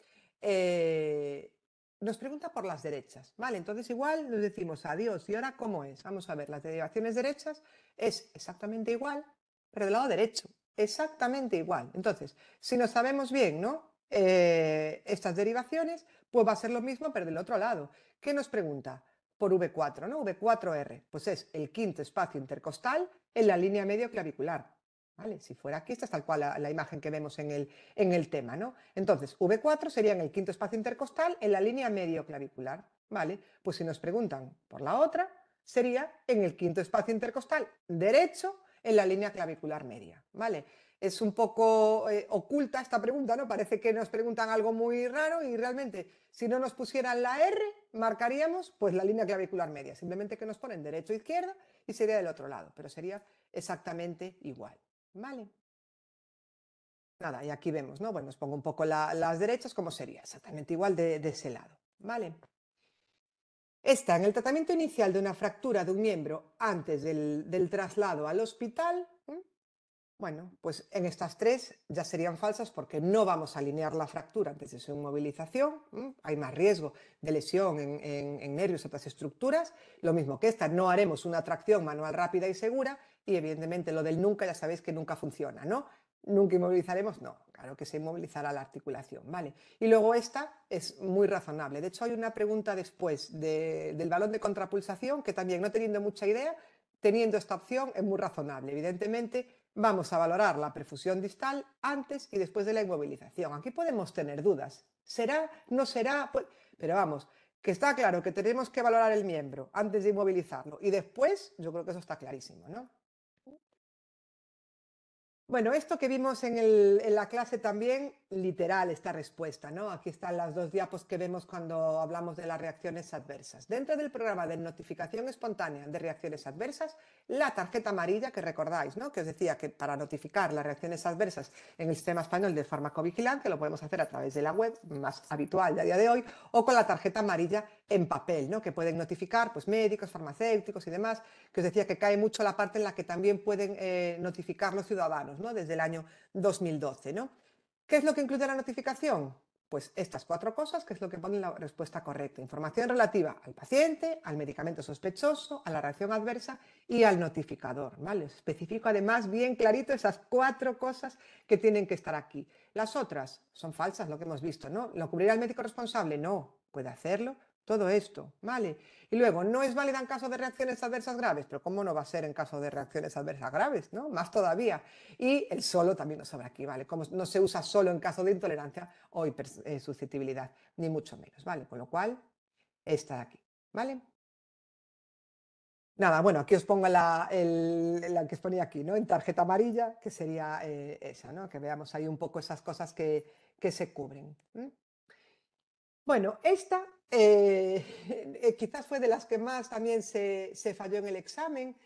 S1: Nos pregunta por las derechas, ¿vale? Entonces igual nos decimos adiós, ¿y ahora cómo es? Vamos a ver, las derivaciones derechas es exactamente igual, pero del lado derecho, exactamente igual. Entonces, si nos sabemos bien, ¿no? Estas derivaciones, pues va a ser lo mismo, pero del otro lado. ¿Qué nos pregunta? Por V4, ¿no? V4R, pues es el quinto espacio intercostal en la línea medio clavicular. ¿Vale? Si fuera aquí, esta es tal cual la imagen que vemos en el tema, ¿no? Entonces, V4 sería en el quinto espacio intercostal en la línea medio clavicular, ¿vale? Pues si nos preguntan por la otra, sería en el quinto espacio intercostal derecho en la línea clavicular media, ¿vale? Es un poco oculta esta pregunta, ¿no? Parece que nos preguntan algo muy raro y realmente si no nos pusieran la R, marcaríamos pues la línea clavicular media. Simplemente que nos ponen derecho e izquierda y sería del otro lado, pero sería exactamente igual, ¿vale? Nada, y aquí vemos, ¿no? Bueno, os pongo un poco las derechas, como sería exactamente igual de ese lado, ¿vale? Esta, en el tratamiento inicial de una fractura de un miembro antes del traslado al hospital, bueno, pues en estas tres ya serían falsas porque no vamos a alinear la fractura antes de su inmovilización, hay más riesgo de lesión en nervios y otras estructuras, lo mismo que esta, no haremos una tracción manual rápida y segura y evidentemente lo del nunca ya sabéis que nunca funciona, ¿no? Nunca inmovilizaremos, no, claro que se inmovilizará la articulación, ¿vale? Y luego esta es muy razonable, de hecho hay una pregunta después del balón de contrapulsación que también no teniendo mucha idea, teniendo esta opción es muy razonable, evidentemente vamos a valorar la perfusión distal antes y después de la inmovilización. Aquí podemos tener dudas. ¿Será? ¿No será? Pues, pero vamos, que está claro que tenemos que valorar el miembro antes de inmovilizarlo y después, yo creo que eso está clarísimo, ¿no? Bueno, esto que vimos en la clase también, literal esta respuesta, ¿no? Aquí están las dos diapos que vemos cuando hablamos de las reacciones adversas. Dentro del programa de notificación espontánea de reacciones adversas, la tarjeta amarilla, que recordáis, ¿no? Que os decía que para notificar las reacciones adversas en el sistema español de farmacovigilancia lo podemos hacer a través de la web, más habitual de a día de hoy, o con la tarjeta amarilla en papel, ¿no? Que pueden notificar pues, médicos, farmacéuticos y demás, que os decía que cae mucho la parte en la que también pueden notificar los ciudadanos, ¿no? Desde el año 2012, ¿no? ¿Qué es lo que incluye la notificación? Pues estas 4 cosas, que es lo que pone la respuesta correcta. Información relativa al paciente, al medicamento sospechoso, a la reacción adversa y al notificador, ¿vale? Especifico además bien clarito esas 4 cosas que tienen que estar aquí. Las otras son falsas, lo que hemos visto, ¿no? ¿Lo cubrirá el médico responsable? No, puede hacerlo. Todo esto, ¿vale? Y luego, no es válida en caso de reacciones adversas graves, pero ¿cómo no va a ser en caso de reacciones adversas graves, ¿no? Más todavía. Y el solo también nos sobra aquí, ¿vale? Como no se usa solo en caso de intolerancia o susceptibilidad, ni mucho menos, ¿vale? Con lo cual, está aquí, ¿vale? Nada, bueno, aquí os pongo la que os ponía aquí, ¿no? En tarjeta amarilla, que sería esa, ¿no? Que veamos ahí un poco esas cosas que se cubren. Bueno, esta quizás fue de las que más también se falló en el examen.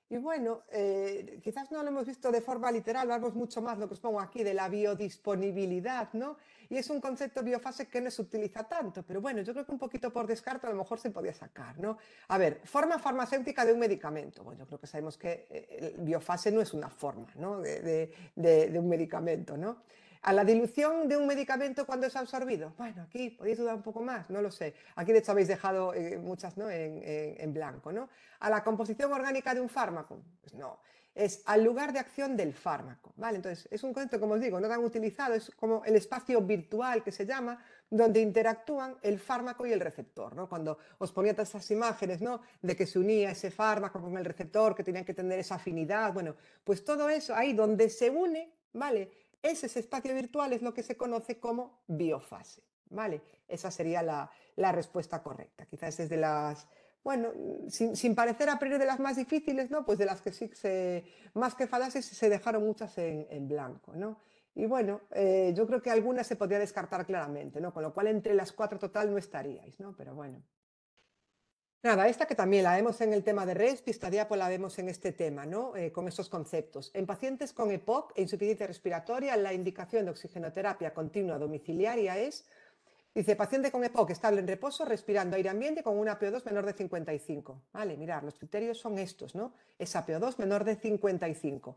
S1: Y bueno, quizás no lo hemos visto de forma literal, vamos mucho más lo que os pongo aquí de la biodisponibilidad, ¿no? Y es un concepto biofase que no se utiliza tanto, pero bueno, yo creo que un poquito por descarte a lo mejor se podía sacar, ¿no? A ver, forma farmacéutica de un medicamento. Bueno, yo creo que sabemos que el biofase no es una forma, ¿no? de un medicamento, ¿no? A la dilución de un medicamento cuando es absorbido. Bueno, aquí podéis dudar un poco más, no lo sé. Aquí de hecho habéis dejado muchas, ¿no? en blanco, ¿no? A la composición orgánica de un fármaco. Pues no, es al lugar de acción del fármaco, ¿vale? Entonces, es un concepto, como os digo, no tan utilizado, es como el espacio virtual que se llama, donde interactúan el fármaco y el receptor, ¿no? Cuando os ponía todas esas imágenes, ¿no? De que se unía ese fármaco con el receptor, que tenían que tener esa afinidad, bueno, pues todo eso ahí donde se une, ¿vale? Ese espacio virtual es lo que se conoce como biofase, ¿vale? Esa sería la respuesta correcta. Quizás es de las, bueno, sin parecer a priori de las más difíciles, ¿no? Pues de las que sí más que falases, se dejaron muchas en blanco, ¿no? Y bueno, yo creo que algunas se podría descartar claramente, ¿no? Con lo cual entre las 4 total no estaríais, ¿no? Pero bueno. Nada, esta que también la vemos en el tema de RESP, esta diapo la vemos en este tema, ¿no? Con estos conceptos. En pacientes con EPOC e insuficiencia respiratoria, la indicación de oxigenoterapia continua domiciliaria es, dice, paciente con EPOC estable en reposo, respirando aire ambiente con una PO2 menor de 55. Vale, mirad, los criterios son estos, ¿no? Esa PO2 menor de 55.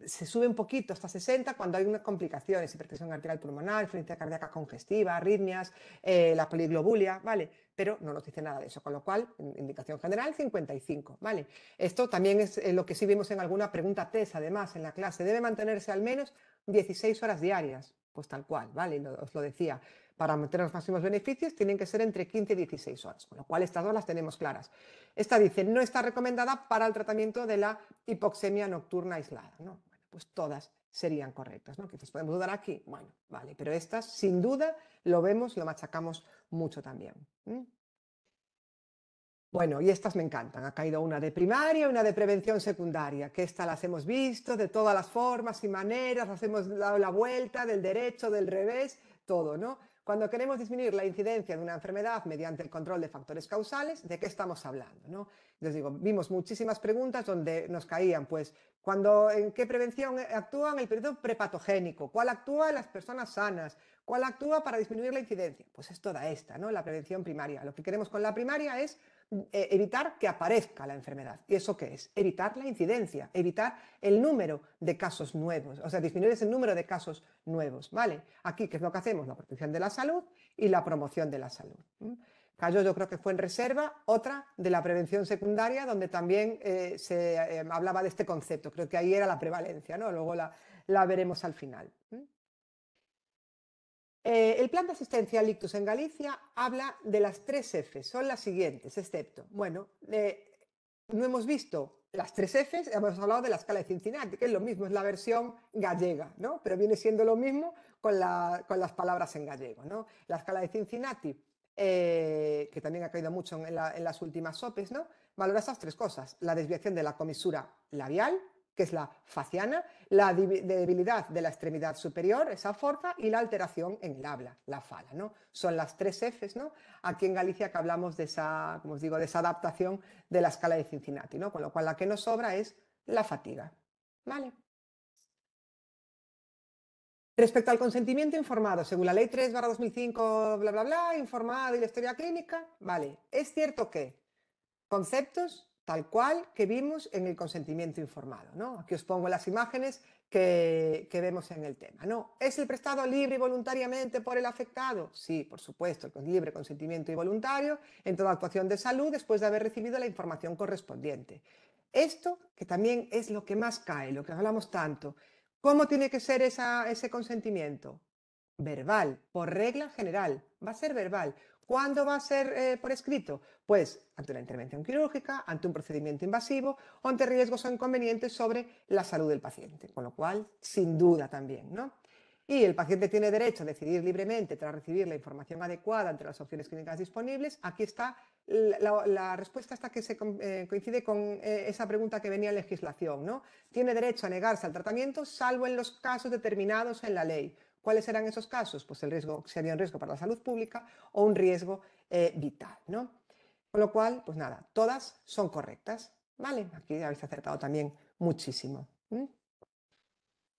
S1: Se sube un poquito hasta 60 cuando hay unas complicaciones, hipertensión arterial pulmonar, insuficiencia cardíaca congestiva, arritmias, la poliglobulia, ¿vale? Pero no nos dice nada de eso, con lo cual, indicación general, 55, ¿vale? Esto también es lo que sí vimos en alguna pregunta TES, además, en la clase. Debe mantenerse al menos 16 horas diarias, pues tal cual, ¿vale? Os lo decía, para mantener los máximos beneficios tienen que ser entre 15 y 16 horas, con lo cual estas dos las tenemos claras. Esta dice, no está recomendada para el tratamiento de la hipoxemia nocturna aislada, ¿no? Bueno, pues todas serían correctas, ¿no? Quizás podemos dudar aquí, bueno, vale, pero estas sin duda lo vemos, lo machacamos mucho también. Bueno, y estas me encantan. Ha caído una de primaria y una de prevención secundaria, que estas las hemos visto de todas las formas y maneras, las hemos dado la vuelta del derecho, del revés, todo, ¿no? Cuando queremos disminuir la incidencia de una enfermedad mediante el control de factores causales, ¿de qué estamos hablando, no? Les digo, vimos muchísimas preguntas donde nos caían, pues, ¿en qué prevención actúa en el periodo prepatogénico? ¿Cuál actúa en las personas sanas? ¿Cuál actúa para disminuir la incidencia? Pues es toda esta, ¿no? La prevención primaria. Lo que queremos con la primaria es evitar que aparezca la enfermedad. ¿Y eso qué es? Evitar la incidencia, evitar el número de casos nuevos, o sea, disminuir ese número de casos nuevos, ¿vale? Aquí, ¿qué es lo que hacemos? La protección de la salud y la promoción de la salud. Cayó, yo creo que fue en reserva, otra de la prevención secundaria, donde también se hablaba de este concepto. Creo que ahí era la prevalencia, ¿no? Luego la veremos al final. El plan de asistencia al ictus en Galicia habla de las 3 Fs, son las siguientes, excepto, bueno, no hemos visto las 3 Fs, hemos hablado de la escala de Cincinnati, que es lo mismo, es la versión gallega, ¿no? Pero viene siendo lo mismo con las palabras en gallego, ¿no? La escala de Cincinnati, que también ha caído mucho en las últimas SOPEs, ¿no? Valora esas 3 cosas, la desviación de la comisura labial, que es la faciana, la debilidad de la extremidad superior, esa forza, y la alteración en el habla, la fala, ¿no? Son las 3 Fs, ¿no? Aquí en Galicia que hablamos de esa, como os digo, de esa adaptación de la escala de Cincinnati, ¿no? Con lo cual la que nos sobra es la fatiga, ¿vale? Respecto al consentimiento informado, según la ley 3/2005, bla, bla, bla, informado y la historia clínica, vale, es cierto que conceptos tal cual que vimos en el consentimiento informado, ¿no? Aquí os pongo las imágenes que vemos en el tema, ¿no? ¿Es el prestado libre y voluntariamente por el afectado? Sí, por supuesto, con libre consentimiento y voluntario en toda actuación de salud después de haber recibido la información correspondiente. Esto, que también es lo que más cae, lo que hablamos tanto. ¿Cómo tiene que ser ese consentimiento? Verbal, por regla general, va a ser verbal. ¿Cuándo va a ser por escrito? Pues ante una intervención quirúrgica, ante un procedimiento invasivo o ante riesgos o inconvenientes sobre la salud del paciente, con lo cual, sin duda también, ¿no? Y el paciente tiene derecho a decidir libremente tras recibir la información adecuada entre las opciones clínicas disponibles. Aquí está la respuesta hasta que coincide con esa pregunta que venía en legislación, ¿no? Tiene derecho a negarse al tratamiento salvo en los casos determinados en la ley. ¿Cuáles serán esos casos? Pues el riesgo, si había un riesgo para la salud pública o un riesgo vital, ¿no? Con lo cual, pues nada, todas son correctas, ¿vale? Aquí habéis acertado también muchísimo.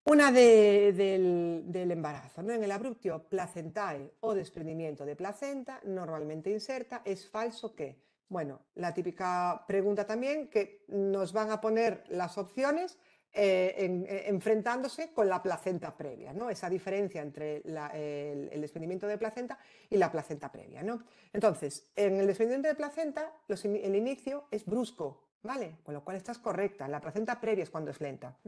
S1: Una del embarazo, ¿no? En el abruptio placentae o desprendimiento de placenta, normalmente inserta, ¿es falso qué? Bueno, la típica pregunta también que nos van a poner las opciones enfrentándose con la placenta previa, ¿no? Esa diferencia entre el desprendimiento de placenta y la placenta previa, ¿no? Entonces, en el desprendimiento de placenta, el inicio es brusco, ¿vale? Con lo cual estás correcta. La placenta previa es cuando es lenta.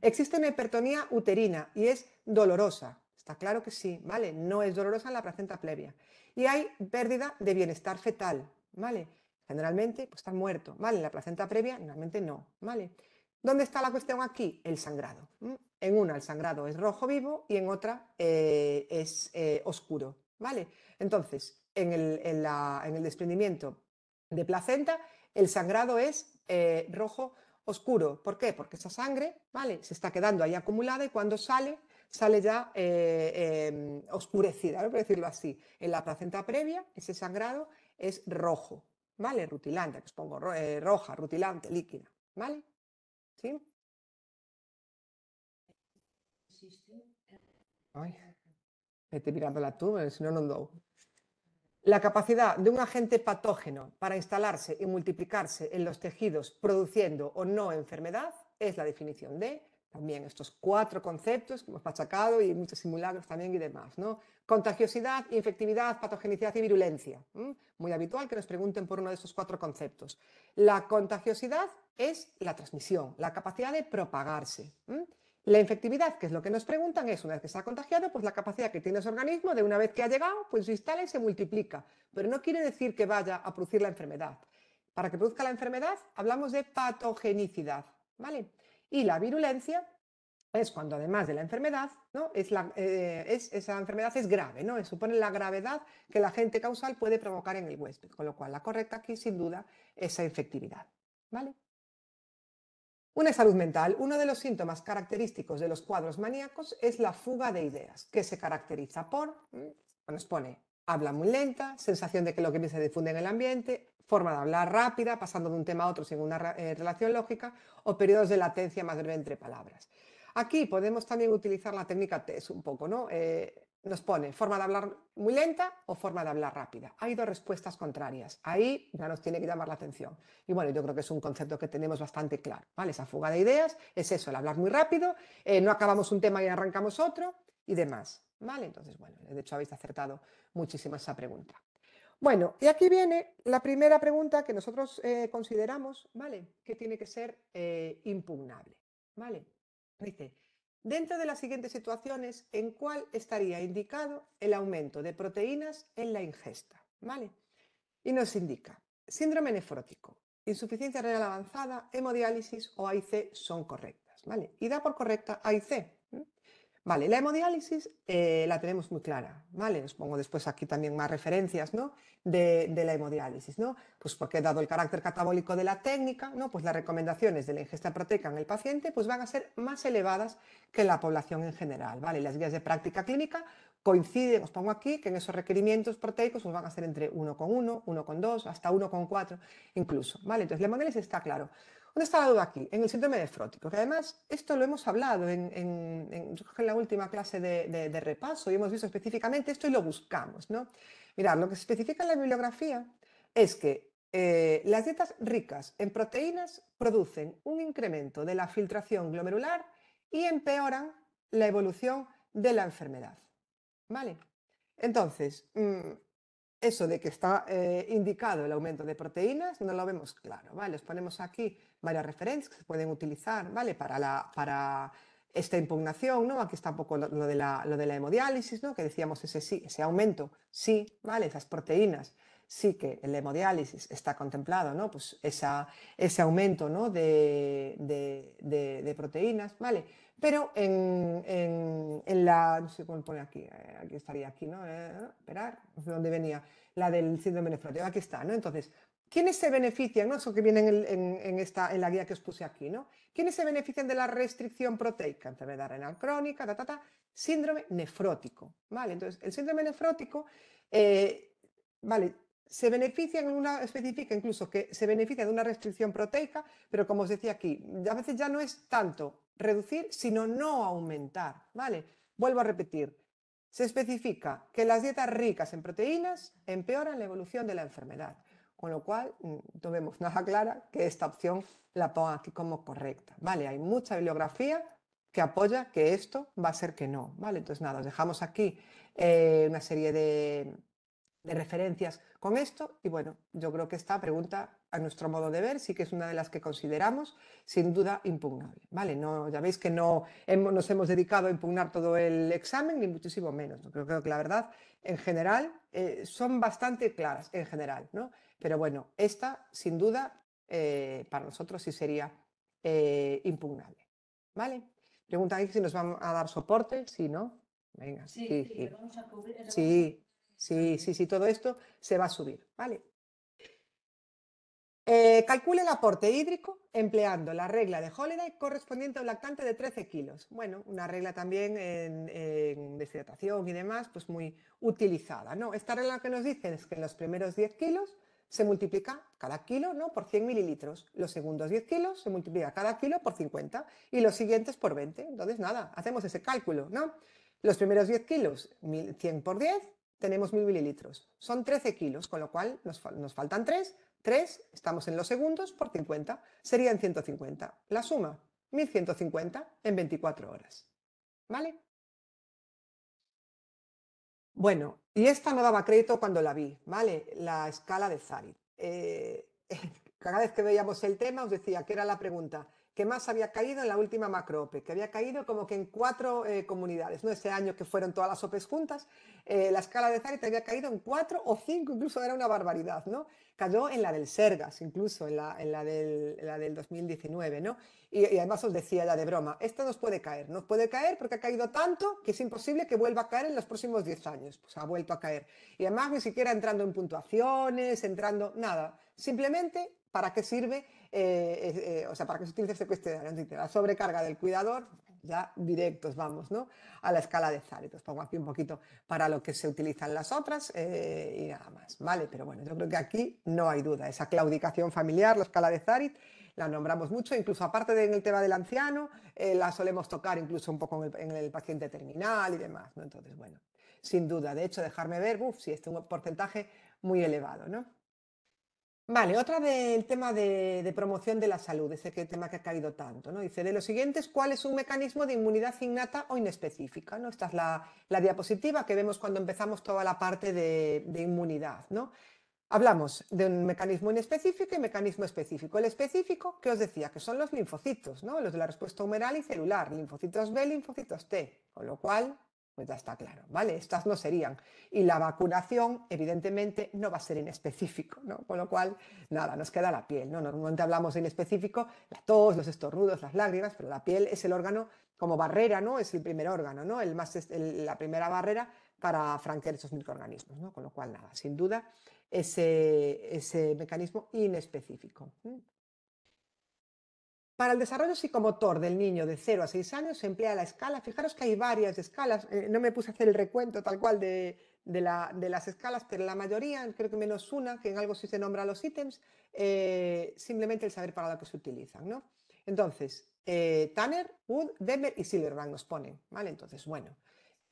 S1: Existe una hipertonía uterina y es dolorosa. Está claro que sí, ¿vale? No es dolorosa en la placenta previa. Y hay pérdida de bienestar fetal, ¿vale? Generalmente, pues está muerto, ¿vale? En la placenta previa, normalmente no, ¿vale? ¿Dónde está la cuestión aquí? El sangrado. En una el sangrado es rojo vivo y en otra es oscuro, ¿vale? Entonces, en el desprendimiento de placenta, el sangrado es rojo oscuro. ¿Por qué? Porque esa sangre, ¿vale? Se está quedando ahí acumulada y cuando sale, sale ya oscurecida, ¿no? Por decirlo así. En la placenta previa, ese sangrado es rojo, ¿vale? Rutilante, que os pongo roja, rutilante, líquida, ¿vale? ¿Sí? Ay, vete mirándola tú, si no, no ando. La capacidad de un agente patógeno para instalarse y multiplicarse en los tejidos produciendo o no enfermedad es la definición de también estos 4 conceptos que hemos machacado y muchos simulacros también y demás, ¿no? Contagiosidad, infectividad, patogenicidad y virulencia. Muy habitual que nos pregunten por uno de esos 4 conceptos. La contagiosidad es la transmisión, la capacidad de propagarse. La infectividad, que es lo que nos preguntan, es una vez que se ha contagiado, pues la capacidad que tiene ese organismo de una vez que ha llegado, pues se instala y se multiplica. Pero no quiere decir que vaya a producir la enfermedad. Para que produzca la enfermedad hablamos de patogenicidad, ¿vale? Y la virulencia es cuando además de la enfermedad, ¿no? Esa enfermedad es grave, ¿no? Supone la gravedad que el agente causal puede provocar en el huésped, con lo cual la correcta aquí sin duda es esa infectividad, ¿vale? Una salud mental. Uno de los síntomas característicos de los cuadros maníacos es la fuga de ideas, que se caracteriza por, nos pone, habla muy lenta, sensación de que lo que dice se difunde en el ambiente, forma de hablar rápida, pasando de un tema a otro sin una relación lógica, o periodos de latencia más breve entre palabras. Aquí podemos también utilizar la técnica TES un poco, ¿no? Nos pone forma de hablar muy lenta o forma de hablar rápida. Hay 2 respuestas contrarias. Ahí ya nos tiene que llamar la atención. Y bueno, yo creo que es un concepto que tenemos bastante claro, ¿vale? Esa fuga de ideas es eso, el hablar muy rápido, no acabamos un tema y arrancamos otro y demás, ¿vale? Entonces, bueno, de hecho habéis acertado muchísimo esa pregunta. Bueno, y aquí viene la primera pregunta que nosotros consideramos, ¿vale? Que tiene que ser impugnable, ¿vale? Dice, dentro de las siguientes situaciones, ¿en cuál estaría indicado el aumento de proteínas en la ingesta? ¿Vale? Y nos indica, síndrome nefrótico, insuficiencia renal avanzada, hemodiálisis o AIC son correctas, ¿vale? Y da por correcta AIC. Vale, la hemodiálisis la tenemos muy clara, ¿vale? Os pongo después aquí también más referencias, ¿no? De la hemodiálisis, ¿no? Pues porque dado el carácter catabólico de la técnica, ¿no? Pues las recomendaciones de la ingesta proteica en el paciente pues van a ser más elevadas que en la población en general, ¿vale? Las guías de práctica clínica coinciden, os pongo aquí, que en esos requerimientos proteicos pues van a ser entre 1,1, 1,2, hasta 1,4 incluso, ¿vale? Entonces la hemodiálisis está claro. ¿Dónde está la duda aquí? En el síndrome nefrótico, que además esto lo hemos hablado en la última clase de repaso y hemos visto específicamente esto y lo buscamos, ¿no? Mirad, lo que se especifica en la bibliografía es que las dietas ricas en proteínas producen un incremento de la filtración glomerular y empeoran la evolución de la enfermedad. ¿Vale? Entonces, eso de que está indicado el aumento de proteínas no lo vemos claro, ¿vale? Os ponemos aquí varias referencias que se pueden utilizar, ¿vale? Para esta impugnación, ¿no? Aquí está un poco lo de la hemodiálisis, ¿no? Que decíamos ese aumento, sí, ¿vale? Esas proteínas, sí que en la hemodiálisis está contemplado, ¿no? Pues ese aumento, ¿no? De proteínas, ¿vale? Pero en la, no sé cómo pone aquí, aquí estaría aquí, ¿no? Esperar, no sé dónde venía, la del síndrome nefrótico, aquí está, ¿no? Entonces, ¿quiénes se benefician, ¿no? Eso que viene en la guía que os puse aquí, ¿no? ¿Quiénes se benefician de la restricción proteica? Enfermedad renal crónica, síndrome nefrótico, ¿vale? Entonces, el síndrome nefrótico, ¿vale? Se beneficia especifica incluso que se beneficia de una restricción proteica, pero como os decía aquí, a veces ya no es tanto reducir, sino no aumentar, ¿vale? Vuelvo a repetir, se especifica que las dietas ricas en proteínas empeoran la evolución de la enfermedad, con lo cual no vemos nada clara que esta opción la ponga aquí como correcta, ¿vale? Hay mucha bibliografía que apoya que esto va a ser que no, ¿vale? Entonces nada, os dejamos aquí una serie de referencias con esto y bueno, yo creo que esta pregunta a nuestro modo de ver sí que es una de las que consideramos sin duda impugnable, ¿vale? No, ya veis que no nos hemos dedicado a impugnar todo el examen ni muchísimo menos, ¿no? Creo que la verdad en general son bastante claras en general, ¿no? Pero bueno, esta sin duda para nosotros sí sería impugnable, ¿vale? Preguntan aquí si nos van a dar soporte, sí, ¿no? Venga, sí. Sí, sí, todo esto se va a subir, ¿vale? Calcule el aporte hídrico empleando la regla de Holiday correspondiente a un lactante de 13 kilos. Bueno, una regla también en deshidratación y demás, pues muy utilizada, ¿no? Esta regla lo que nos dice es que en los primeros 10 kilos se multiplica cada kilo, ¿no? Por 100 mililitros. Los segundos 10 kilos se multiplica cada kilo por 50 y los siguientes por 20. Entonces, nada, hacemos ese cálculo, ¿no? Los primeros 10 kilos, 100 por 10, tenemos 1000 mililitros. Son 13 kilos, con lo cual nos faltan 3. 3, estamos en los segundos, por 50, serían 150. La suma, 1150 en 24 horas. ¿Vale? Bueno, y esta no daba crédito cuando la vi, ¿vale? La escala de Zarit. Cada vez que veíamos el tema os decía que era la pregunta que más había caído en la última macroOPE, que había caído como que en 4 comunidades, ¿no? Ese año que fueron todas las OPEs juntas, la escala de Zarit había caído en 4 o 5, incluso era una barbaridad, ¿no? Cayó en la del Sergas, incluso en la del 2019, ¿no? Y además os decía ya de broma, esto nos puede caer porque ha caído tanto que es imposible que vuelva a caer en los próximos 10 años. Pues ha vuelto a caer. Y además ni siquiera entrando en puntuaciones, nada. Simplemente, ¿para qué sirve? O sea, ¿para qué se utiliza este cuestionario? La sobrecarga del cuidador, ya directos vamos, ¿no? A la escala de Zarit. Os pongo aquí un poquito para lo que se utilizan las otras y nada más, ¿vale? Pero bueno, yo creo que aquí no hay duda. Esa claudicación familiar, la escala de Zarit, la nombramos mucho, incluso aparte en el tema del anciano, la solemos tocar incluso un poco en el paciente terminal y demás, ¿no? Entonces, bueno, sin duda, de hecho, dejarme ver, sí, este es un porcentaje muy elevado, ¿no? Vale, otra del tema de promoción de la salud, ese tema que ha caído tanto, ¿no? Dice, de los siguientes, ¿cuál es un mecanismo de inmunidad innata o inespecífica? ¿No? Esta es la diapositiva que vemos cuando empezamos toda la parte de inmunidad, ¿no? Hablamos de un mecanismo inespecífico y mecanismo específico. El específico, que os decía, que son los linfocitos, ¿no? Los de la respuesta humoral y celular, linfocitos B, linfocitos T, con lo cual, pues ya está claro, ¿vale? Estas no serían. Y la vacunación, evidentemente, no va a ser inespecífico, ¿no? Con lo cual, nada, nos queda la piel, ¿no? Normalmente hablamos de inespecífico, la tos, los estornudos, las lágrimas, pero la piel es el órgano como barrera, ¿no? Es el primer órgano, ¿no? La primera barrera para franquear esos microorganismos, ¿no? Con lo cual, nada, sin duda, ese mecanismo inespecífico. Para el desarrollo psicomotor del niño de 0 a 6 años se emplea la escala. Fijaros que hay varias escalas. No me puse a hacer el recuento tal cual de las escalas, pero la mayoría, creo que menos una, que en algo sí se nombra los ítems, simplemente el saber para lo que se utilizan, ¿no? Entonces, Tanner, Wood, Demer y Silverman nos ponen, ¿vale? Entonces, bueno,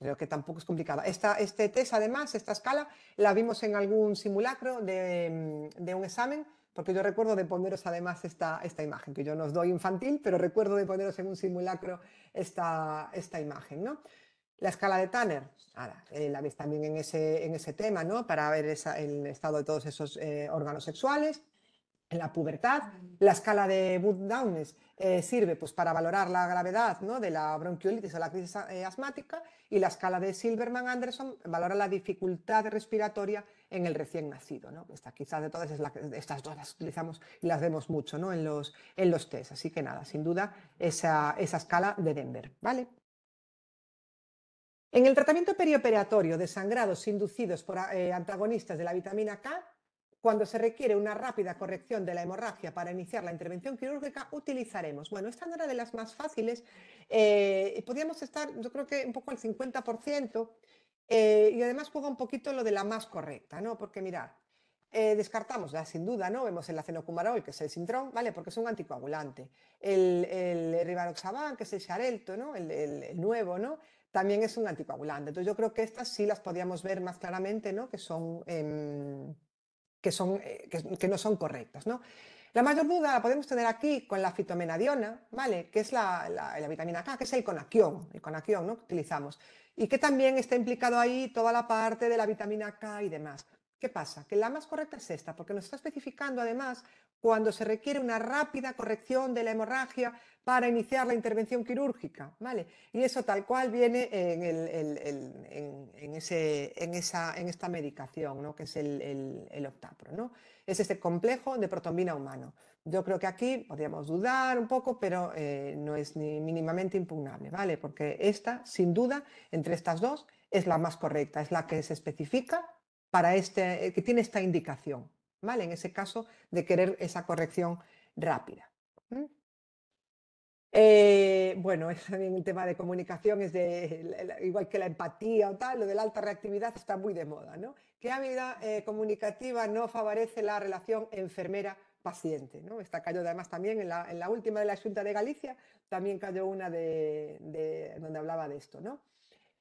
S1: creo que tampoco es complicada. Este test, además, esta escala, la vimos en algún simulacro de un examen porque yo recuerdo de poneros además esta imagen, que yo no os doy infantil, pero recuerdo de poneros en un simulacro esta imagen, ¿no? La escala de Tanner, ahora, la veis también en ese tema, ¿no? Para ver el estado de todos esos órganos sexuales. En la pubertad, la escala de Wood-Downes sirve pues, para valorar la gravedad, ¿no? De la bronquiolitis o la crisis asmática, y la escala de Silverman-Anderson valora la dificultad respiratoria en el recién nacido, ¿no? Esta quizás de todas estas dos las utilizamos y las vemos mucho, ¿no? en los test. Así que nada, sin duda, esa escala de Denver, ¿vale? En el tratamiento perioperatorio de sangrados inducidos por antagonistas de la vitamina K, cuando se requiere una rápida corrección de la hemorragia para iniciar la intervención quirúrgica, utilizaremos, bueno, esta no era de las más fáciles, podríamos estar, yo creo que un poco al 50%, y además juega un poquito lo de la más correcta, ¿no? Porque mirad, descartamos ya sin duda, ¿no? Vemos el acenocumarol, que es el Sintrón, ¿vale? Porque es un anticoagulante. El Rivaroxaban, que es el Xarelto, ¿no? El nuevo, ¿no? También es un anticoagulante. Entonces yo creo que estas sí las podríamos ver más claramente, ¿no? Que no son correctas, ¿no? La mayor duda la podemos tener aquí con la fitomenadiona, ¿vale? Que es la vitamina K, que es el conaquión, ¿no? Que utilizamos. Y que también está implicado ahí toda la parte de la vitamina K y demás. ¿Qué pasa? Que la más correcta es esta, porque nos está especificando además cuando se requiere una rápida corrección de la hemorragia para iniciar la intervención quirúrgica, ¿vale? Y eso tal cual viene en esta medicación, ¿no? Que es el Optapro, ¿no? Es este complejo de protombina humano. Yo creo que aquí podríamos dudar un poco, pero no es ni mínimamente impugnable, ¿vale? Porque esta, sin duda, entre estas dos, es la más correcta, es la que se especifica para que tiene esta indicación, ¿vale? En ese caso de querer esa corrección rápida. Bueno, es también un tema de comunicación, igual que la empatía o tal, lo de la alta reactividad está muy de moda, ¿no? ¿Qué habilidad comunicativa no favorece la relación enfermera-paciente? ¿no? Esta cayó además también en la última de la Xunta de Galicia, también cayó una donde hablaba de esto, ¿no?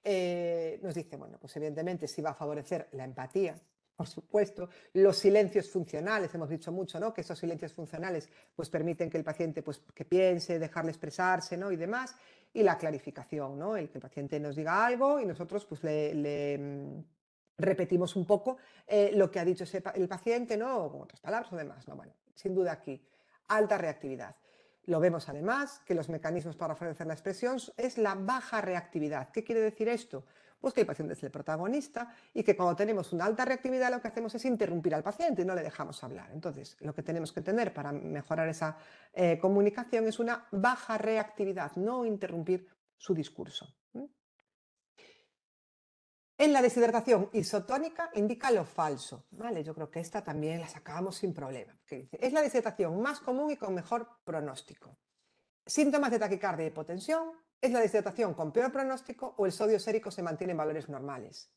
S1: Nos dice, bueno, pues evidentemente sí va a favorecer la empatía, por supuesto, los silencios funcionales, hemos dicho mucho, ¿no? Que esos silencios funcionales pues permiten que el paciente pues que piense, dejarle expresarse, ¿no? Y demás, y la clarificación, ¿no? El que el paciente nos diga algo y nosotros pues le repetimos un poco lo que ha dicho el paciente, ¿no? O con otras palabras o demás, ¿no? Bueno, sin duda aquí, alta reactividad. Lo vemos además que los mecanismos para favorecer la expresión es la baja reactividad. ¿Qué quiere decir esto? Pues que el paciente es el protagonista y que cuando tenemos una alta reactividad lo que hacemos es interrumpir al paciente y no le dejamos hablar. Entonces, lo que tenemos que tener para mejorar esa comunicación es una baja reactividad, no interrumpir su discurso. En la deshidratación isotónica indica lo falso, ¿vale? Yo creo que esta también la sacamos sin problema. Es la deshidratación más común y con mejor pronóstico. Síntomas de taquicardia y hipotensión, es la deshidratación con peor pronóstico o el sodio sérico se mantiene en valores normales.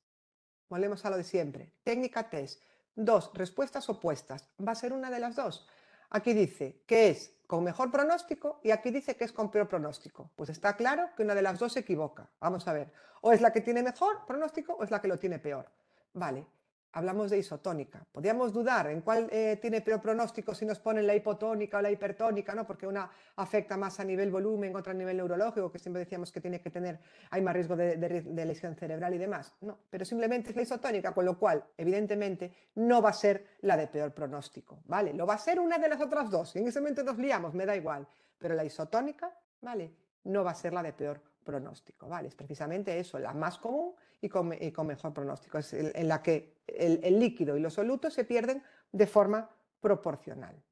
S1: Volvemos a lo de siempre. Técnica test. Dos respuestas opuestas. Va a ser una de las dos. Aquí dice que es con mejor pronóstico y aquí dice que es con peor pronóstico. Pues está claro que una de las dos se equivoca. Vamos a ver. O es la que tiene mejor pronóstico o es la que lo tiene peor. Vale. Hablamos de isotónica. Podríamos dudar en cuál tiene peor pronóstico si nos ponen la hipotónica o la hipertónica, ¿no? Porque una afecta más a nivel volumen, otra a nivel neurológico, que siempre decíamos que tiene que tener, hay más riesgo de lesión cerebral y demás. No, pero simplemente es la isotónica, con lo cual, evidentemente, no va a ser la de peor pronóstico, ¿vale? Lo va a ser una de las otras dos. Si en ese momento nos liamos, me da igual. Pero la isotónica, ¿vale? No va a ser la de peor pronóstico, ¿vale? Es precisamente eso, la más común y con mejor pronóstico. Es en la que el líquido y los solutos se pierden de forma proporcional.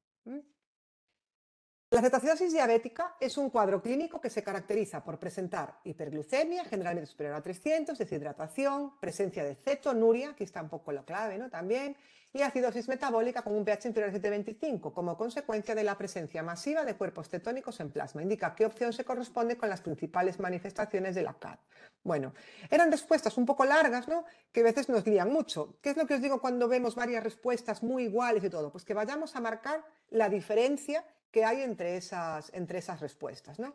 S1: La cetoacidosis diabética es un cuadro clínico que se caracteriza por presentar hiperglucemia, generalmente superior a 300, deshidratación, presencia de cetonuria, aquí está un poco la clave, ¿no? También, y acidosis metabólica con un pH inferior a 7,25 como consecuencia de la presencia masiva de cuerpos cetónicos en plasma. Indica qué opción se corresponde con las principales manifestaciones de la CAD. Bueno, eran respuestas un poco largas, ¿no? Que a veces nos guían mucho. ¿Qué es lo que os digo cuando vemos varias respuestas muy iguales y todo? Pues que vayamos a marcar la diferencia que hay entre esas respuestas, ¿no?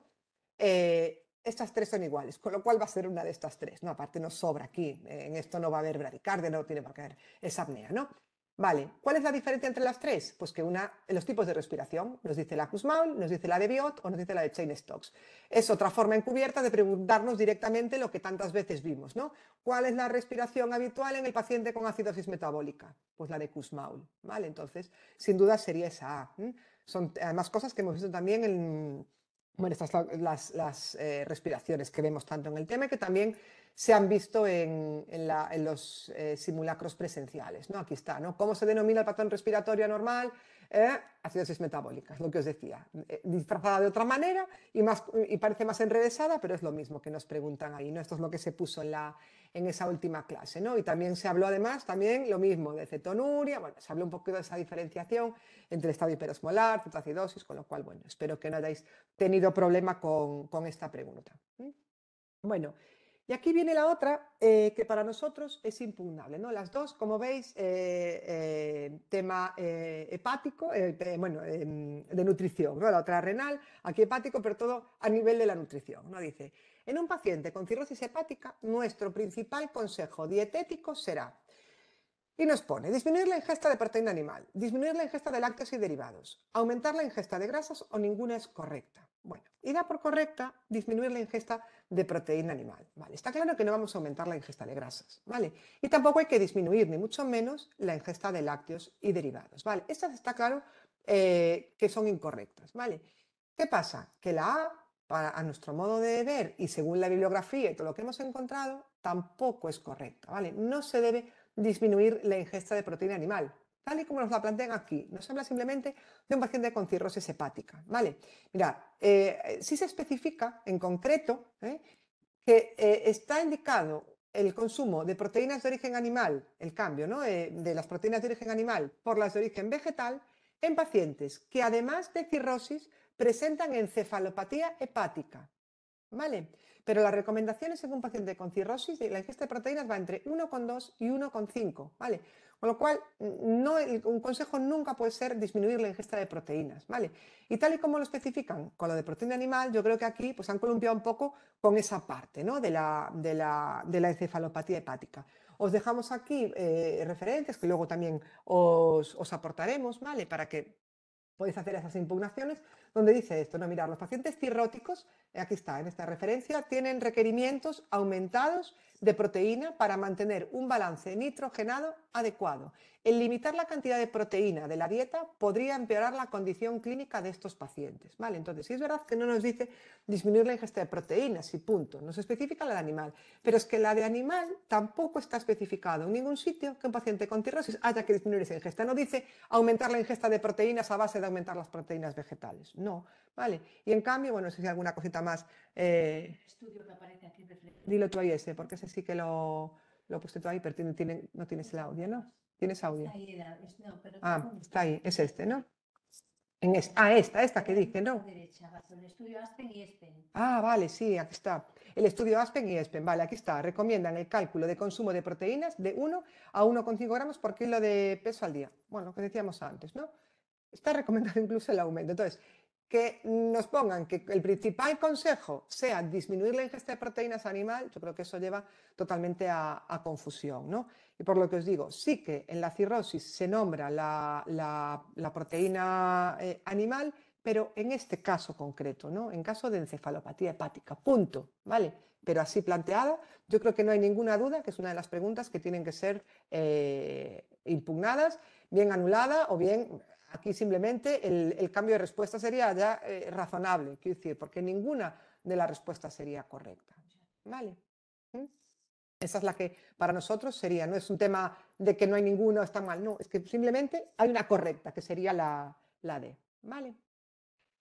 S1: Estas tres son iguales, con lo cual va a ser una de estas tres, ¿no? Aparte nos sobra aquí, en esto no va a haber bradicardia, no tiene por qué haber esa apnea, ¿no? Vale, ¿cuál es la diferencia entre las tres? Pues que los tipos de respiración, nos dice la Kussmaul, nos dice la de Biot o nos dice la de Cheyne-Stokes. Es otra forma encubierta de preguntarnos directamente lo que tantas veces vimos, ¿no? ¿Cuál es la respiración habitual en el paciente con acidosis metabólica? Pues la de Kussmaul, ¿vale? Entonces, sin duda sería esa A. Son además cosas que hemos visto también en, bueno, estas las respiraciones que vemos tanto en el tema que también se han visto en los simulacros presenciales, ¿no? Aquí está, ¿no? ¿Cómo se denomina el patrón respiratorio anormal? Acidosis metabólica, lo que os decía, disfrazada de otra manera y parece más enrevesada, pero es lo mismo que nos preguntan ahí, ¿no? Esto es lo que se puso en esa última clase, ¿no? Y también se habló además, también lo mismo, de cetonuria, bueno, se habló un poquito de esa diferenciación entre el estado hiperosmolar, cetoacidosis, con lo cual, bueno, espero que no hayáis tenido problema con esta pregunta. Bueno, y aquí viene la otra que para nosotros es impugnable, ¿no? Las dos, como veis, tema hepático, bueno, de nutrición, ¿no? La otra renal, aquí hepático, pero todo a nivel de la nutrición, ¿no? Dice, en un paciente con cirrosis hepática, nuestro principal consejo dietético será, y nos pone, disminuir la ingesta de proteína animal, disminuir la ingesta de lácteos y derivados, aumentar la ingesta de grasas o ninguna es correcta. Bueno, y da por correcta disminuir la ingesta de proteína animal. Vale, está claro que no vamos a aumentar la ingesta de grasas, ¿vale? Y tampoco hay que disminuir, ni mucho menos, la ingesta de lácteos y derivados, ¿vale? Estas está claro que son incorrectas, ¿vale? ¿Qué pasa? Que la A, a nuestro modo de ver y según la bibliografía y todo lo que hemos encontrado, tampoco es correcta, ¿vale? No se debe disminuir la ingesta de proteína animal, tal y como nos la plantean aquí. Nos habla simplemente de un paciente con cirrosis hepática, ¿vale? Mirad, sí se especifica en concreto que está indicado el consumo de proteínas de origen animal, el cambio, ¿no? De las proteínas de origen animal por las de origen vegetal en pacientes que además de cirrosis presentan encefalopatía hepática, ¿vale? Pero las recomendaciones en un paciente con cirrosis, la ingesta de proteínas va entre 1,2 y 1,5, ¿vale? Con lo cual, un consejo nunca puede ser disminuir la ingesta de proteínas, ¿vale? Y tal y como lo especifican con lo de proteína animal, yo creo que aquí pues, han columpiado un poco con esa parte, ¿no? de la encefalopatía hepática. Os dejamos aquí referentes que luego también os aportaremos, ¿vale? Para que podéis hacer esas impugnaciones, donde dice esto, no, mirad, los pacientes cirróticos, aquí está, en esta referencia, tienen requerimientos aumentados de proteína para mantener un balance nitrogenado adecuado. El limitar la cantidad de proteína de la dieta podría empeorar la condición clínica de estos pacientes, ¿vale? Entonces, sí es verdad que no nos dice disminuir la ingesta de proteínas y punto, nos especifica la de animal, pero es que la de animal tampoco está especificado en ningún sitio que un paciente con cirrosis haya que disminuir esa ingesta. No dice aumentar la ingesta de proteínas a base de aumentar las proteínas vegetales, no, ¿vale? Y en cambio, bueno, no sé si hay alguna cosita más.
S2: Estudio que aparece aquí reflejado.
S1: Dilo tú ahí ese, porque ese sí que lo he puesto tú ahí, pero no tienes el audio, ¿no? ¿Tienes audio?
S2: Está ahí, no, pero
S1: está ahí, es este, ¿no? Esta que dije, ¿no?
S2: Derecha, bajo el estudio Aspen y Espen.
S1: Vale, sí, aquí está. El estudio Aspen y Espen, vale, aquí está. Recomiendan el cálculo de consumo de proteínas de 1 a 1,5 gramos por kilo de peso al día. Bueno, lo que decíamos antes, ¿no? Está recomendado incluso el aumento. Entonces, que nos pongan que el principal consejo sea disminuir la ingesta de proteínas animal, yo creo que eso lleva totalmente a confusión, ¿no? Y por lo que os digo, sí que en la cirrosis se nombra la proteína animal, pero en este caso concreto, ¿no? En caso de encefalopatía hepática, punto, ¿vale? Pero así planteada, yo creo que no hay ninguna duda, que es una de las preguntas que tienen que ser impugnadas, bien anulada o bien... Aquí simplemente el cambio de respuesta sería ya razonable, quiero decir, porque ninguna de las respuestas sería correcta. ¿Vale? Esa es la que para nosotros sería, no es un tema de que no hay ninguna o está mal, no, es que simplemente hay una correcta, que sería la D. ¿Vale?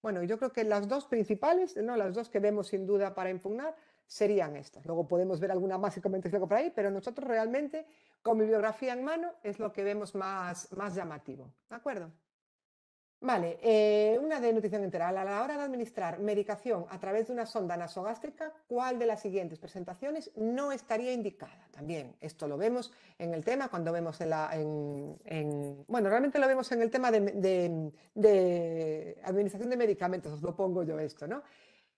S1: Bueno, yo creo que las dos principales, ¿no? Las dos que vemos sin duda para impugnar, serían estas. Luego podemos ver alguna más y comentarios luego por ahí, pero nosotros realmente, con bibliografía en mano, es lo que vemos más llamativo. ¿De acuerdo? Vale, una de nutrición enteral. A la hora de administrar medicación a través de una sonda nasogástrica, ¿cuál de las siguientes presentaciones no estaría indicada? También esto lo vemos en el tema cuando vemos bueno, realmente lo vemos en el tema de administración de medicamentos, os lo pongo yo esto, ¿no?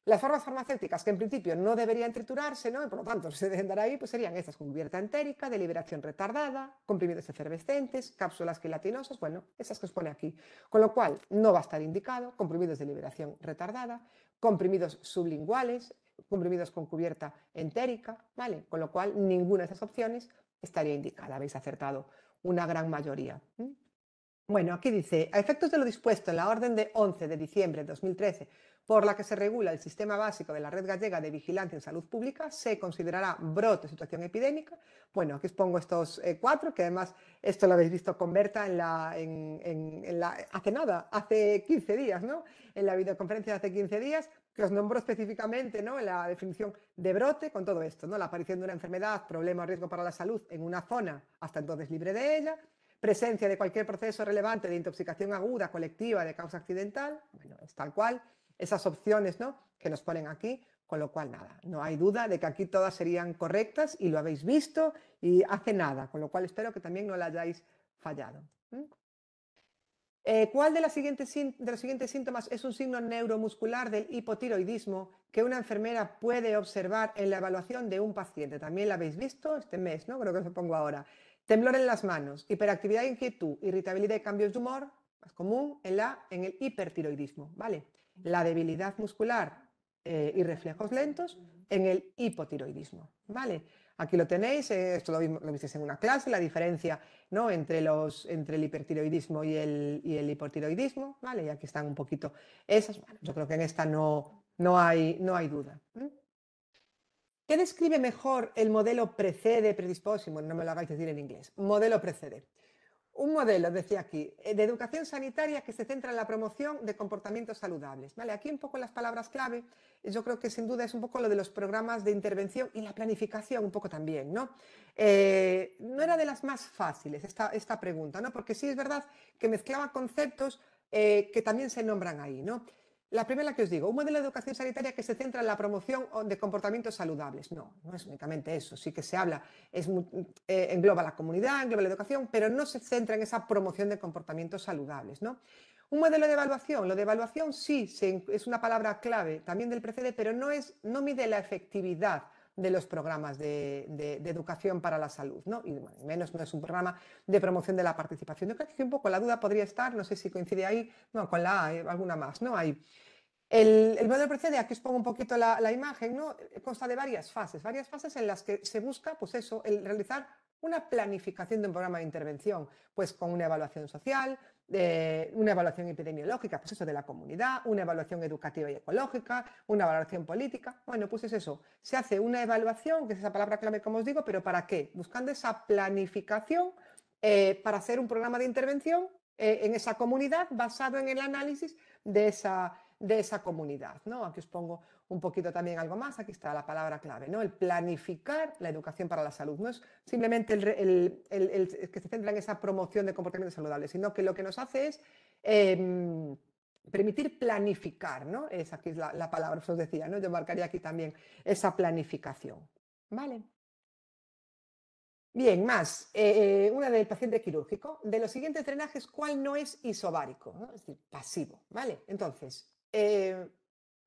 S1: Las formas farmacéuticas que en principio no deberían triturarse, ¿no? Y por lo tanto se deben dar ahí, pues serían estas con cubierta entérica, de liberación retardada, comprimidos efervescentes, cápsulas gelatinosas, bueno, esas que os pone aquí. Con lo cual no va a estar indicado, comprimidos de liberación retardada, comprimidos sublinguales, comprimidos con cubierta entérica, ¿vale? Con lo cual ninguna de esas opciones estaría indicada. Habéis acertado una gran mayoría. Bueno, aquí dice, a efectos de lo dispuesto en la orden de 11 de diciembre de 2013, por la que se regula el sistema básico de la Red Gallega de Vigilancia en Salud Pública, se considerará brote o situación epidémica. Bueno, aquí os pongo estos 4, que además esto lo habéis visto con Berta hace nada, hace 15 días, ¿no? En la videoconferencia de hace 15 días, que os nombró específicamente, ¿no? En la definición de brote con todo esto, ¿no? La aparición de una enfermedad, problema o riesgo para la salud en una zona hasta entonces libre de ella, presencia de cualquier proceso relevante de intoxicación aguda colectiva de causa accidental, bueno, es tal cual, esas opciones, ¿no?, que nos ponen aquí, con lo cual nada, no hay duda de que aquí todas serían correctas y lo habéis visto y hace nada, con lo cual espero que también no la hayáis fallado. ¿Cuál de los siguientes síntomas es un signo neuromuscular del hipotiroidismo que una enfermera puede observar en la evaluación de un paciente? También la habéis visto este mes, ¿no? Creo que os lo pongo ahora. Temblor en las manos, hiperactividad e inquietud, irritabilidad y cambios de humor, más común en el hipertiroidismo, ¿vale? La debilidad muscular y reflejos lentos en el hipotiroidismo, ¿vale? Aquí lo tenéis, esto lo visteis en una clase, la diferencia, ¿no?, entre el hipertiroidismo y el hipotiroidismo, ¿vale? Y aquí están un poquito esas. Bueno, yo creo que en esta no hay duda. ¿Qué describe mejor el modelo precede predisposing? Bueno, no me lo hagáis decir en inglés. Modelo precede. Un modelo, decía aquí, de educación sanitaria que se centra en la promoción de comportamientos saludables. ¿Vale? Aquí un poco las palabras clave, yo creo que sin duda es un poco lo de los programas de intervención y la planificación un poco también, ¿no? No era de las más fáciles esta pregunta, ¿no? Porque sí es verdad que mezclaba conceptos que también se nombran ahí, ¿no? La primera que os digo, un modelo de educación sanitaria que se centra en la promoción de comportamientos saludables. No, no es únicamente eso, sí que se habla, engloba la comunidad, engloba la educación, pero no se centra en esa promoción de comportamientos saludables, ¿no? Un modelo de evaluación, lo de evaluación sí es una palabra clave también del precede, pero no mide la efectividad de los programas de educación para la salud, ¿no? Y bueno, menos no es un programa de promoción de la participación. Yo creo que un poco la duda podría estar, no sé si coincide ahí, no, con la A, alguna más, ¿no? Hay el modelo precede, aquí os pongo un poquito la imagen, ¿no? Consta de varias fases en las que se busca, pues eso, el realizar una planificación de un programa de intervención, pues con una evaluación social, una evaluación epidemiológica, pues eso de la comunidad, una evaluación educativa y ecológica, una evaluación política. Bueno, pues es eso, se hace una evaluación, que es esa palabra clave como os digo, pero ¿para qué? Buscando esa planificación para hacer un programa de intervención en esa comunidad basado en el análisis de esa comunidad, ¿no? Aquí os pongo un poquito también algo más, aquí está la palabra clave, ¿no? El planificar la educación para la salud. No es simplemente el que se centra en esa promoción de comportamientos saludables, sino que lo que nos hace es permitir planificar, ¿no? Aquí es la palabra que os decía, ¿no? Yo marcaría aquí también esa planificación, ¿vale? Bien, más, una del paciente quirúrgico. De los siguientes drenajes, ¿cuál no es isobárico? ¿No? Es decir, pasivo, ¿vale? Entonces,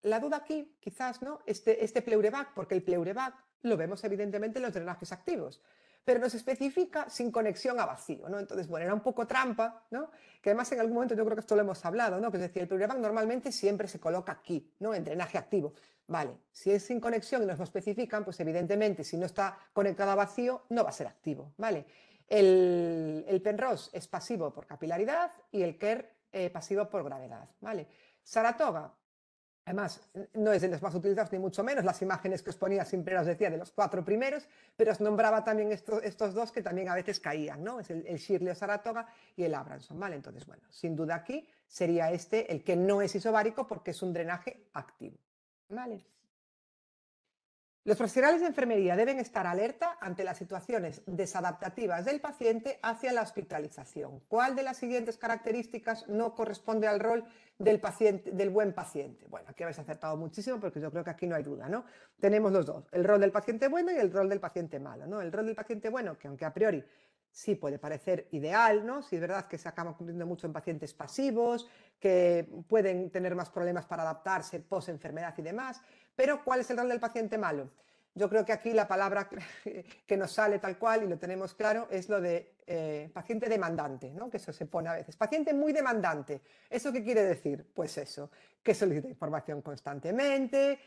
S1: la duda aquí, quizás, ¿no? Este pleurebac, porque el pleurebac lo vemos evidentemente en los drenajes activos, pero nos especifica sin conexión a vacío, ¿no? Entonces, bueno, era un poco trampa, ¿no? Que además en algún momento yo creo que esto lo hemos hablado, ¿no? Que es decir, el pleurebac normalmente siempre se coloca aquí, ¿no? En drenaje activo. Vale, si es sin conexión y nos lo especifican, pues evidentemente si no está conectado a vacío no va a ser activo, ¿vale? El Penrose es pasivo por capilaridad y el Kerr pasivo por gravedad, ¿vale? Saratoga, además, no es de los más utilizados ni mucho menos, las imágenes que os ponía siempre os decía de los 4 primeros, pero os nombraba también estos dos que también a veces caían, ¿no? Es el Shirley o Saratoga y el Abramson, ¿vale? Entonces, bueno, sin duda aquí sería este el que no es isobárico porque es un drenaje activo. ¿Vale? Los profesionales de enfermería deben estar alerta ante las situaciones desadaptativas del paciente hacia la hospitalización. ¿Cuál de las siguientes características no corresponde al rol del buen paciente? Bueno, aquí habéis acertado muchísimo porque yo creo que aquí no hay duda, ¿no? Tenemos los dos, el rol del paciente bueno y el rol del paciente malo, ¿no? El rol del paciente bueno, que aunque a priori sí puede parecer ideal, ¿no? Sí es verdad que se acaba cumpliendo mucho en pacientes pasivos, que pueden tener más problemas para adaptarse post-enfermedad y demás, pero ¿cuál es el rol del paciente malo? Yo creo que aquí la palabra que nos sale tal cual, y lo tenemos claro, es lo de paciente demandante, ¿no? Que eso se pone a veces. Paciente muy demandante. ¿Eso qué quiere decir? Pues eso, que solicita información constantemente,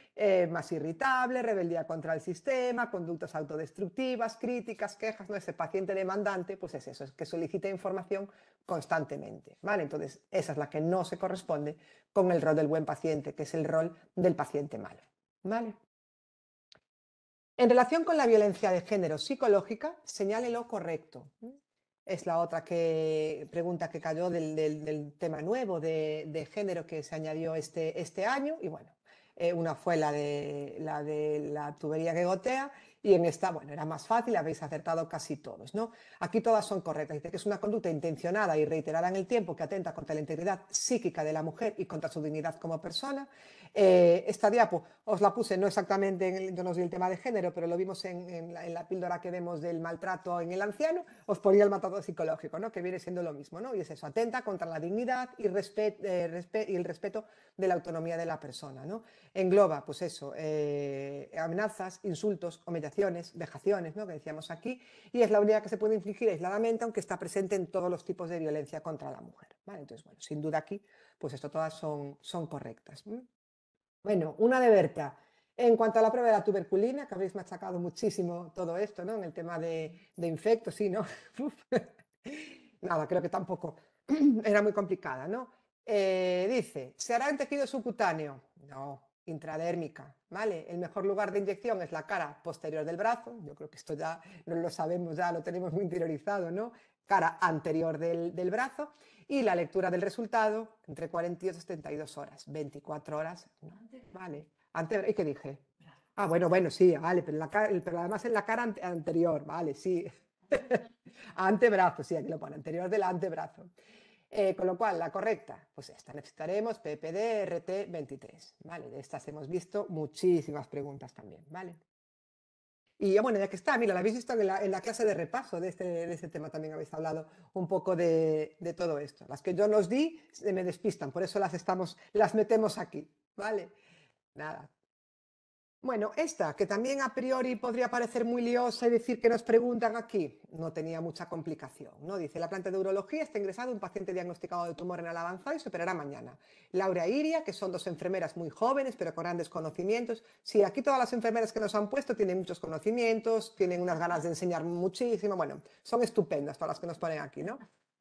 S1: más irritable, rebeldía contra el sistema, conductas autodestructivas, críticas, quejas, ¿no? Ese paciente demandante, pues es eso, es que solicita información constantemente, ¿vale? Entonces, esa es la que no se corresponde con el rol del buen paciente, que es el rol del paciente malo, ¿vale? En relación con la violencia de género psicológica, señale lo correcto. Es la otra pregunta que cayó del tema nuevo de género que se añadió este año. Y bueno, una fue la de la tubería que gotea, y en esta, bueno, era más fácil, habéis acertado casi todos, ¿no? Aquí todas son correctas. Dice que es una conducta intencionada y reiterada en el tiempo que atenta contra la integridad psíquica de la mujer y contra su dignidad como persona. Esta diapo os la puse no exactamente, yo no os di el tema de género, pero lo vimos en la píldora que vemos del maltrato en el anciano, os ponía el maltrato psicológico, ¿no? Que viene siendo lo mismo, ¿no? Y es eso, atenta contra la dignidad y el respeto de la autonomía de la persona, ¿no? Engloba, pues eso, amenazas, insultos, humillaciones, vejaciones, ¿no? Que decíamos aquí, y es la única que se puede infligir aisladamente, aunque está presente en todos los tipos de violencia contra la mujer, ¿vale? Entonces, bueno, sin duda aquí, pues esto todas son correctas. Bueno, una de Berta. En cuanto a la prueba de la tuberculina, que habéis machacado muchísimo todo esto, ¿no? En el tema de infectos, sí, ¿no? Nada, creo que tampoco era muy complicada, ¿no? Dice, ¿se hará en tejido subcutáneo? No, intradérmica, ¿vale? El mejor lugar de inyección es la cara posterior del brazo. Yo creo que esto ya no lo sabemos, ya lo tenemos muy interiorizado, ¿no? Cara anterior del brazo. Y la lectura del resultado entre 48 y 72 horas. 24 horas, no, vale. ¿Y qué dije? Ah, bueno, sí, vale, pero además en la cara anterior, vale, sí. Antebrazo, sí, aquí lo pone, anterior del antebrazo. Con lo cual, la correcta, pues esta, necesitaremos PPD RT23, ¿vale? De estas hemos visto muchísimas preguntas también, ¿vale? Y bueno, ya que está, mira, la habéis visto en la clase de repaso de este tema, también habéis hablado un poco de todo esto. Las que yo nos di se me despistan, por eso las metemos aquí, ¿vale? Nada. Bueno, esta, que también a priori podría parecer muy liosa y decir que nos preguntan aquí, no tenía mucha complicación, ¿no? Dice, la planta de urología está ingresado un paciente diagnosticado de tumor renal avanzado y se operará mañana. Laura e Iria, que son dos enfermeras muy jóvenes, pero con grandes conocimientos. Sí, aquí todas las enfermeras que nos han puesto tienen muchos conocimientos, tienen unas ganas de enseñar muchísimo, bueno, son estupendas todas las que nos ponen aquí, ¿no?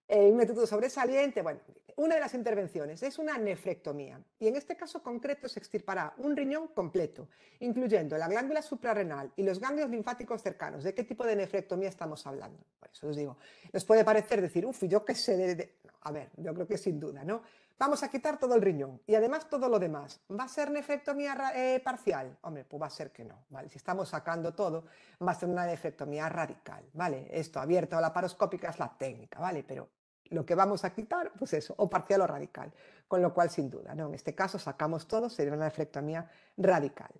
S1: Un método sobresaliente, bueno, una de las intervenciones es una nefrectomía, y en este caso concreto se extirpará un riñón completo, incluyendo la glándula suprarrenal y los ganglios linfáticos cercanos. ¿De qué tipo de nefrectomía estamos hablando? Por eso os digo, nos puede parecer decir, uff, yo qué sé No, a ver, yo creo que sin duda, ¿no? Vamos a quitar todo el riñón y además todo lo demás. ¿Va a ser nefrectomía parcial? Hombre, pues va a ser que no, ¿vale? Si estamos sacando todo, va a ser una nefrectomía radical, ¿vale? Esto abierto a la laparoscópica es la técnica, ¿vale? Pero lo que vamos a quitar, pues eso, o parcial o radical. Con lo cual, sin duda, ¿no? En este caso sacamos todo, sería una nefrectomía radical.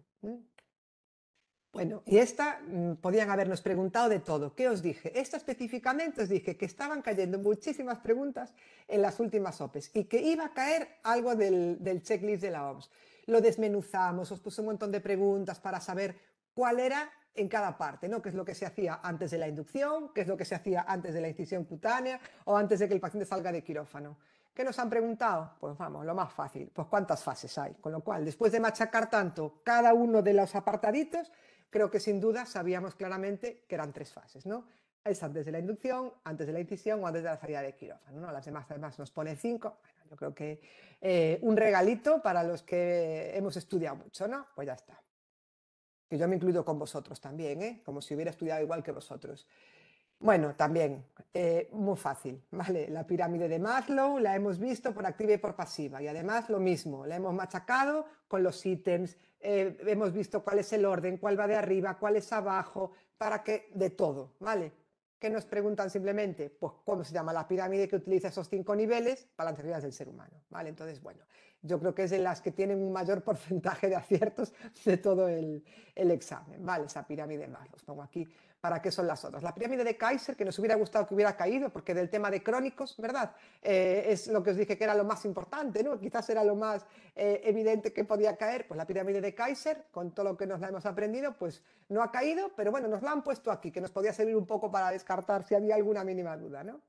S1: Bueno, y esta podían habernos preguntado de todo. ¿Qué os dije? Esta específicamente os dije que estaban cayendo muchísimas preguntas en las últimas OPEs y que iba a caer algo del checklist de la OMS. Lo desmenuzamos, os puse un montón de preguntas para saber cuál era en cada parte, ¿no? ¿Qué es lo que se hacía antes de la inducción? ¿Qué es lo que se hacía antes de la incisión cutánea? ¿O antes de que el paciente salga de quirófano? ¿Qué nos han preguntado? Pues vamos, lo más fácil, pues cuántas fases hay. Con lo cual, después de machacar tanto cada uno de los apartaditos, creo que sin duda sabíamos claramente que eran 3 fases, ¿no? Es antes de la inducción, antes de la incisión o antes de la salida de quirófano, ¿no? Las demás además nos pone 5. Bueno, yo creo que un regalito para los que hemos estudiado mucho, ¿no? Pues ya está. Que yo me incluyo con vosotros también, ¿eh? Como si hubiera estudiado igual que vosotros. Bueno, también, muy fácil, ¿vale? La pirámide de Maslow la hemos visto por activa y por pasiva, y además lo mismo, la hemos machacado con los ítems, hemos visto cuál es el orden, cuál va de arriba, cuál es abajo, para que, de todo, ¿vale? ¿Qué nos preguntan simplemente? Pues cómo se llama la pirámide que utiliza esos 5 niveles para las necesidades del ser humano, ¿vale? Entonces, bueno, yo creo que es de las que tienen un mayor porcentaje de aciertos de todo el examen, ¿vale? Esa pirámide más, los pongo aquí para qué son las otras. La pirámide de Kaiser, que nos hubiera gustado que hubiera caído, porque del tema de crónicos, ¿verdad? Es lo que os dije que era lo más importante, ¿no? Quizás era lo más evidente que podía caer. Pues la pirámide de Kaiser, con todo lo que nos la hemos aprendido, pues no ha caído, pero bueno, nos la han puesto aquí, que nos podía servir un poco para descartar si había alguna mínima duda, ¿no?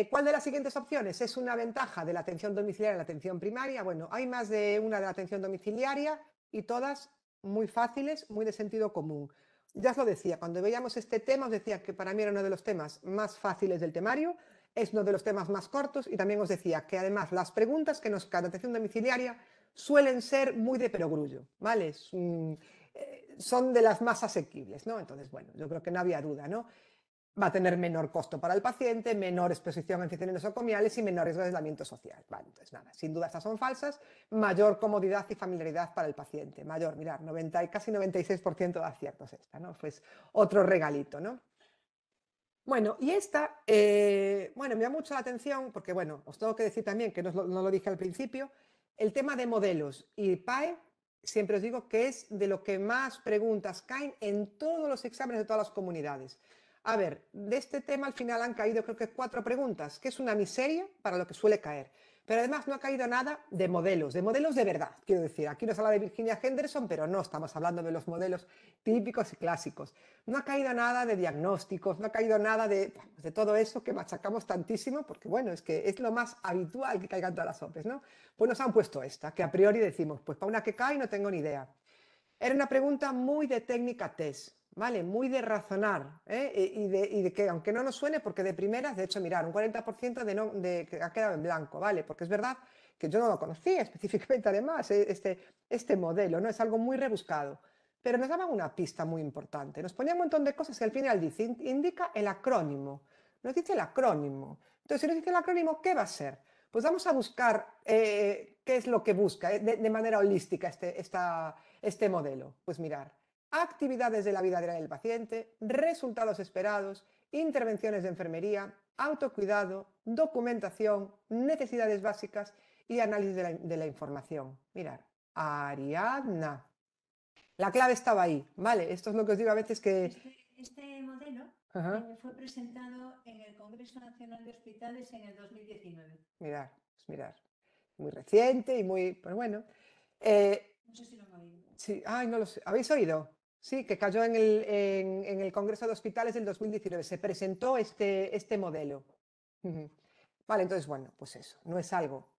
S1: ¿Cuál de las siguientes opciones es una ventaja de la atención domiciliaria en la atención primaria? Bueno, hay más de una de la atención domiciliaria y todas muy fáciles, muy de sentido común. Ya os lo decía, cuando veíamos este tema os decía que para mí era uno de los temas más fáciles del temario, es uno de los temas más cortos y también os decía que además las preguntas que nos caen en atención domiciliaria suelen ser muy de perogrullo, ¿vale? Son de las más asequibles, ¿no? Entonces, bueno, yo creo que no había duda, ¿no? Va a tener menor costo para el paciente, menor exposición a infecciones nosocomiales y menor riesgo de aislamiento social. Vale, entonces nada, sin duda estas son falsas, mayor comodidad y familiaridad para el paciente, mayor, mirad, 90 y casi 96% de aciertos esta, ¿no? Pues otro regalito, ¿no? Bueno, y esta, bueno, me da mucho la atención porque, bueno, os tengo que decir también, que no lo dije al principio, el tema de modelos y PAE, siempre os digo que es de lo que más preguntas caen en todos los exámenes de todas las comunidades. A ver, de este tema al final han caído creo que 4 preguntas, que es una miseria para lo que suele caer. Pero además no ha caído nada de modelos de verdad, quiero decir. Aquí nos habla de Virginia Henderson, pero no estamos hablando de los modelos típicos y clásicos. No ha caído nada de diagnósticos, no ha caído nada de todo eso que machacamos tantísimo, porque bueno, es que es lo más habitual que caigan todas las OPEs, ¿no? Pues nos han puesto esta, que a priori decimos, pues para una que cae no tengo ni idea. Era una pregunta muy de técnica test, ¿vale? Muy de razonar, ¿eh? Y de que, aunque no nos suene, porque de primeras, de hecho, mirar, un 40% que ha quedado en blanco, ¿vale? Porque es verdad que yo no lo conocía específicamente, además, este modelo, ¿no? Es algo muy rebuscado. Pero nos daban una pista muy importante. Nos ponía un montón de cosas que al final dice, indica el acrónimo. Nos dice el acrónimo. Entonces, si nos dice el acrónimo, ¿qué va a ser? Pues vamos a buscar qué es lo que busca de manera holística este modelo. Pues mirar, actividades de la vida diaria del paciente, resultados esperados, intervenciones de enfermería, autocuidado, documentación, necesidades básicas y análisis de la información. Mirar, Ariadna. La clave estaba ahí, ¿vale? Esto es lo que os digo a veces que...
S2: Este modelo fue presentado en el Congreso Nacional de Hospitales en el 2019.
S1: Mirar, pues mirar. Muy reciente y muy... Pues bueno.
S2: No sé si lo han oído.
S1: Sí, ay, no lo sé. ¿Habéis oído? Sí, que cayó en el Congreso de Hospitales del 2019. Se presentó este modelo. Vale, entonces, bueno, pues eso. No es algo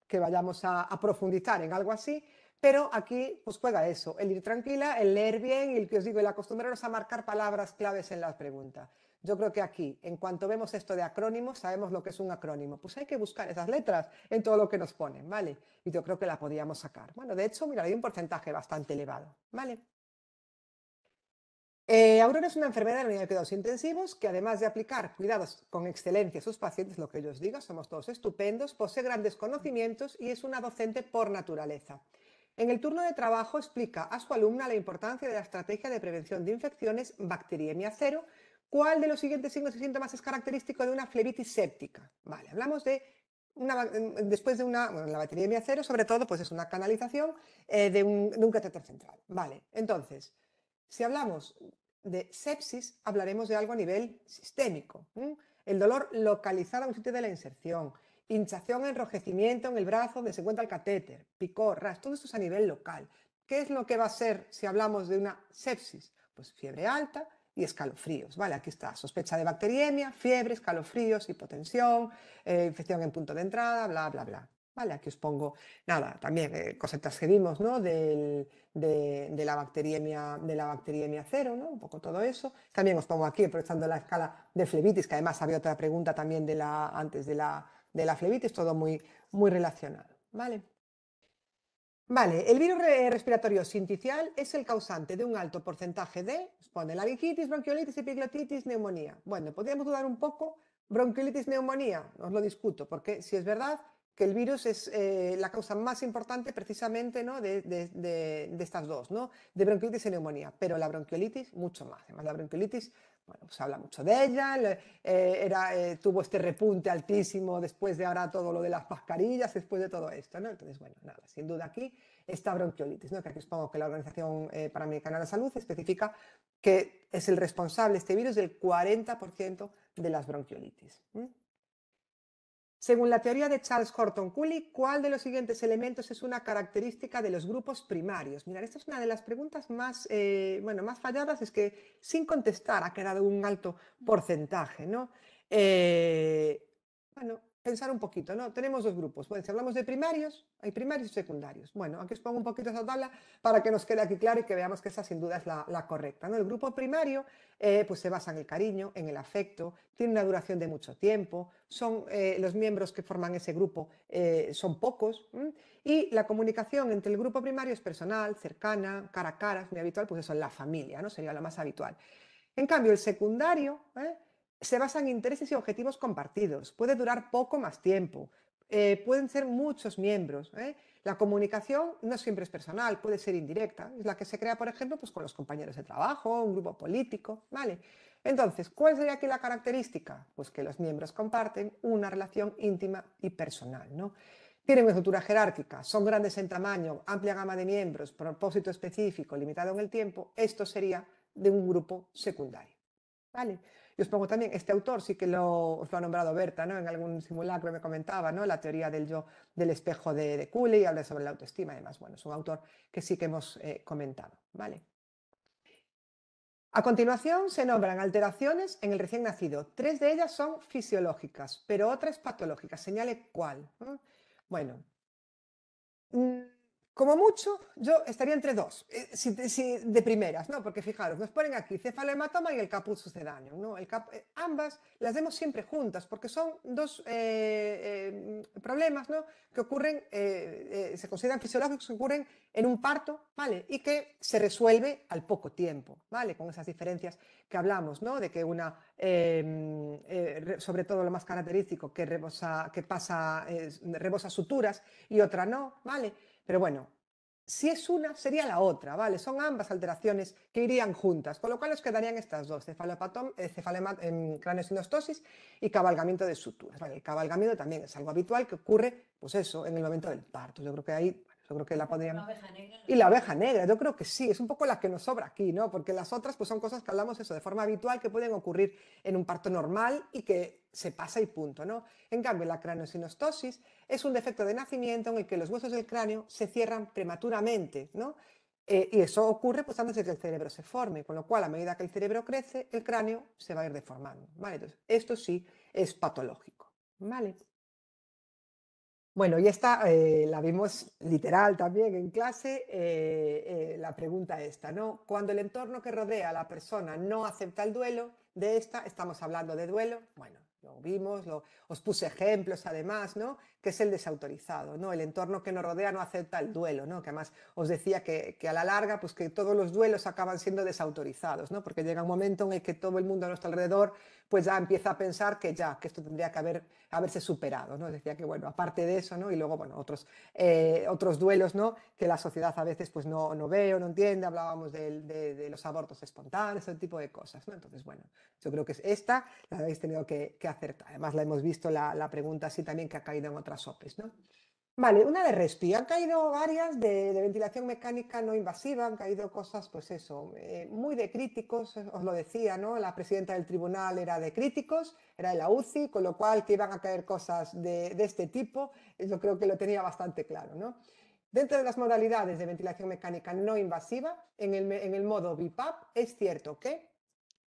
S1: que vayamos a profundizar en algo así, pero aquí pues juega eso, el ir tranquila, el leer bien y el que os digo, el acostumbrarnos a marcar palabras claves en las preguntas. Yo creo que aquí, en cuanto vemos esto de acrónimos, sabemos lo que es un acrónimo. Pues hay que buscar esas letras en todo lo que nos ponen, ¿vale? Y yo creo que la podíamos sacar. Bueno, de hecho, mira, hay un porcentaje bastante elevado, ¿vale? Aurora es una enfermedad de la unidad de cuidados intensivos que, además de aplicar cuidados con excelencia a sus pacientes, lo que yo os diga, somos todos estupendos, posee grandes conocimientos y es una docente por naturaleza. En el turno de trabajo explica a su alumna la importancia de la estrategia de prevención de infecciones bacteriemia cero. ¿Cuál de los siguientes signos y síntomas es característico de una flebitis séptica? Vale, hablamos de después de bueno, la bacteriemia cero, sobre todo, pues es una canalización de un catéter central. Vale, entonces, si hablamos de sepsis, hablaremos de algo a nivel sistémico. El dolor localizado en un sitio de la inserción, hinchazón, enrojecimiento en el brazo donde se encuentra el catéter, picor, ras, todo esto es a nivel local. ¿Qué es lo que va a ser si hablamos de una sepsis? Pues fiebre alta y escalofríos, ¿vale? Aquí está, sospecha de bacteriemia, fiebre, escalofríos, hipotensión, infección en punto de entrada, bla, bla, bla. Vale, aquí os pongo, nada, también cositas que vimos, ¿no? De la bacteriemia cero, ¿no? Un poco todo eso. También os pongo aquí, aprovechando la escala de flebitis, que además había otra pregunta también antes de la flebitis, todo muy, muy relacionado, ¿vale? Vale, el virus respiratorio sincicial es el causante de un alto porcentaje de, pone laringitis, bronquiolitis, epiglotitis, neumonía. Bueno, podríamos dudar un poco, bronquiolitis, neumonía, os lo discuto, porque si es verdad que el virus es la causa más importante precisamente, ¿no? de estas dos, ¿no? De bronquiolitis y neumonía, pero la bronquiolitis mucho más. Además, la bronquiolitis Bueno, pues se habla mucho de ella, tuvo este repunte altísimo después de ahora todo lo de las mascarillas, después de todo esto, ¿no? Entonces, bueno, nada, sin duda aquí está bronquiolitis, ¿no? Que aquí supongo que la Organización Panamericana de la Salud especifica que es el responsable este virus del 40% de las bronquiolitis. Según la teoría de Charles Horton Cooley, ¿cuál de los siguientes elementos es una característica de los grupos primarios? Mirad, esta es una de las preguntas más, más falladas, es que sin contestar ha quedado un alto porcentaje, ¿no? Bueno, pensar un poquito, ¿no? Tenemos dos grupos. Bueno, si hablamos de primarios, hay primarios y secundarios. Bueno, aquí os pongo un poquito esa tabla para que nos quede aquí claro y que veamos que esa sin duda es la correcta, ¿no? El grupo primario pues se basa en el cariño, en el afecto, tiene una duración de mucho tiempo, son los miembros que forman ese grupo son pocos y la comunicación entre el grupo primario es personal, cercana, cara a cara, es muy habitual, pues eso en la familia, ¿no? Sería lo más habitual. En cambio, el secundario se basa en intereses y objetivos compartidos, puede durar poco más tiempo, pueden ser muchos miembros. La comunicación no siempre es personal, puede ser indirecta, es la que se crea, por ejemplo, pues con los compañeros de trabajo, un grupo político, ¿vale? Entonces, ¿cuál sería aquí la característica? Pues que los miembros comparten una relación íntima y personal, ¿no? Tienen una estructura jerárquica, son grandes en tamaño, amplia gama de miembros, propósito específico, limitado en el tiempo. Esto sería de un grupo secundario, ¿vale? Y os pongo también, este autor sí que os lo ha nombrado Berta, ¿no? En algún simulacro me comentaba, ¿no? La teoría del yo, del espejo de Cooley, habla sobre la autoestima, además, bueno, es un autor que sí que hemos comentado, ¿vale? A continuación se nombran alteraciones en el recién nacido. 3 de ellas son fisiológicas, pero otra es patológica. Señale cuál. Bueno, como mucho, yo estaría entre dos, de primeras, ¿no? Porque fijaros, nos ponen aquí cefalohematoma y el caput sucedáneo, ¿no? Ambas las vemos siempre juntas, porque son dos problemas, ¿no? Que ocurren, se consideran fisiológicos, que ocurren en un parto, ¿vale? Y que se resuelve al poco tiempo, ¿vale? Con esas diferencias que hablamos, ¿no? De que una, sobre todo lo más característico, que rebosa suturas y otra no, ¿vale? Pero bueno, si es una, sería la otra, ¿vale? Son ambas alteraciones que irían juntas, con lo cual os quedarían estas dos, craneosinostosis y cabalgamiento de suturas, ¿vale? El cabalgamiento también es algo habitual que ocurre, pues eso, en el momento del parto. Yo creo que ahí, yo creo que la podríamos... Y la oveja negra, yo creo que sí, es un poco la que nos sobra aquí, ¿no? Porque las otras pues son cosas que hablamos eso de forma habitual que pueden ocurrir en un parto normal y que se pasa y punto, ¿no? En cambio, la craneosinostosis es un defecto de nacimiento en el que los huesos del cráneo se cierran prematuramente, ¿no? Y eso ocurre pues antes de que el cerebro se forme, con lo cual a medida que el cerebro crece, el cráneo se va a ir deformando, ¿vale? Entonces, esto sí es patológico, ¿vale? Bueno, y esta la vimos literal también en clase, la pregunta esta, ¿no? Cuando el entorno que rodea a la persona no acepta el duelo, de esta estamos hablando de duelo, bueno, lo vimos, os puse ejemplos además, ¿no? Que es el desautorizado, ¿no? El entorno que nos rodea no acepta el duelo, ¿no? Que además os decía que a la larga, pues que todos los duelos acaban siendo desautorizados, ¿no? Porque llega un momento en el que todo el mundo a nuestro alrededor pues ya empieza a pensar que esto tendría que haberse superado, ¿no? Decía que, bueno, aparte de eso, ¿no? Y luego, bueno, otros duelos, ¿no? Que la sociedad a veces pues no ve o no entiende, hablábamos de los abortos espontáneos, ese tipo de cosas, ¿no? Entonces, bueno, yo creo que es esta, la habéis tenido que acertar. Además, la hemos visto la pregunta así también que ha caído en otras OPEs, ¿no? Vale, una de RESPI. Han caído varias de ventilación mecánica no invasiva, han caído cosas, pues eso, muy de críticos, os lo decía, ¿no? La presidenta del tribunal era de críticos, era de la UCI, con lo cual que iban a caer cosas de este tipo, yo creo que lo tenía bastante claro, ¿no? Dentro de las modalidades de ventilación mecánica no invasiva, en el modo BiPAP, es cierto que,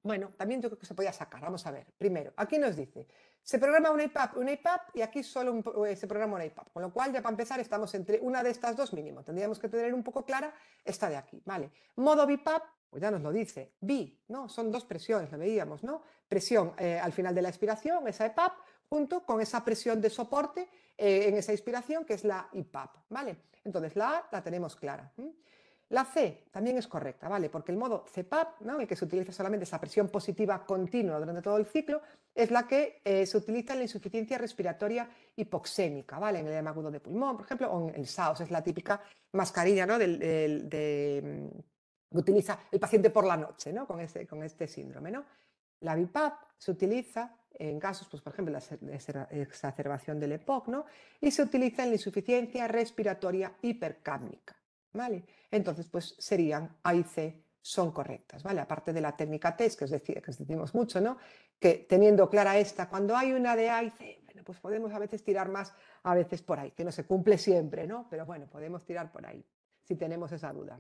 S1: bueno, también yo creo que se podía sacar. Vamos a ver. Primero, aquí nos dice, se programa una IPAP y aquí solo se programa una IPAP. Con lo cual, ya para empezar, estamos entre una de estas dos mínimo. Tendríamos que tener un poco clara esta de aquí, ¿vale? Modo BiPAP, pues ya nos lo dice. Bi, ¿no? Son dos presiones, lo veíamos, ¿no? Presión al final de la expiración, esa EPAP, junto con esa presión de soporte en esa inspiración, que es la IPAP, ¿vale? Entonces, la A la tenemos clara. La C también es correcta, ¿vale? Porque el modo CPAP, ¿no? En el que se utiliza solamente esa presión positiva continua durante todo el ciclo, es la que se utiliza en la insuficiencia respiratoria hipoxémica, ¿vale? En el edema agudo de pulmón, por ejemplo, o en el SAOS, es la típica mascarilla, ¿no? Que utiliza el paciente por la noche, ¿no? Con este síndrome, ¿no? La BiPAP se utiliza en casos, pues, por ejemplo, la exacerbación del EPOC, ¿no? Y se utiliza en la insuficiencia respiratoria hipercápnica, ¿vale? Entonces, pues serían A y C son correctas, ¿vale? Aparte de la técnica TEST, que os decimos mucho, ¿no? Que teniendo clara esta, cuando hay una de A y C, bueno, pues podemos a veces tirar más, a veces por ahí, que no se cumple siempre, ¿no? Pero bueno, podemos tirar por ahí, si tenemos esa duda.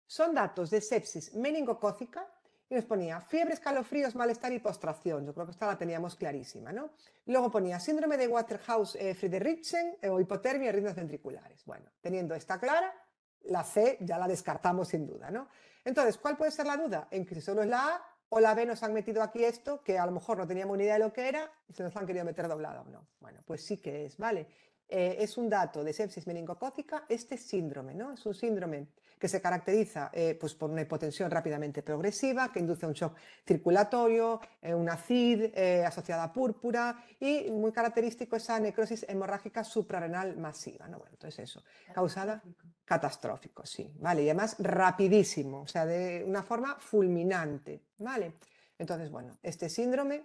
S1: Son datos de sepsis meningocócica y nos ponía fiebre, escalofríos, malestar y postración. Yo creo que esta la teníamos clarísima, ¿no? Luego ponía síndrome de Waterhouse-Friedrichsen o hipotermia y arritmias ventriculares. Bueno, teniendo esta clara, la C ya la descartamos sin duda, ¿no? Entonces, ¿cuál puede ser la duda? En que si solo es la A o la B nos han metido aquí esto, que a lo mejor no teníamos ni idea de lo que era y se nos han querido meter doblada o no. Bueno, pues sí que es, ¿vale? Es un dato de sepsis meningocócica este síndrome, ¿no? Es un síndrome que se caracteriza pues por una hipotensión rápidamente progresiva, que induce un shock circulatorio, una CID asociada a púrpura y muy característico esa necrosis hemorrágica suprarrenal masiva, ¿no? Bueno, entonces eso, causada catastrófico, sí, ¿vale? Y además rapidísimo, o sea, de una forma fulminante, ¿vale? Entonces, bueno, este síndrome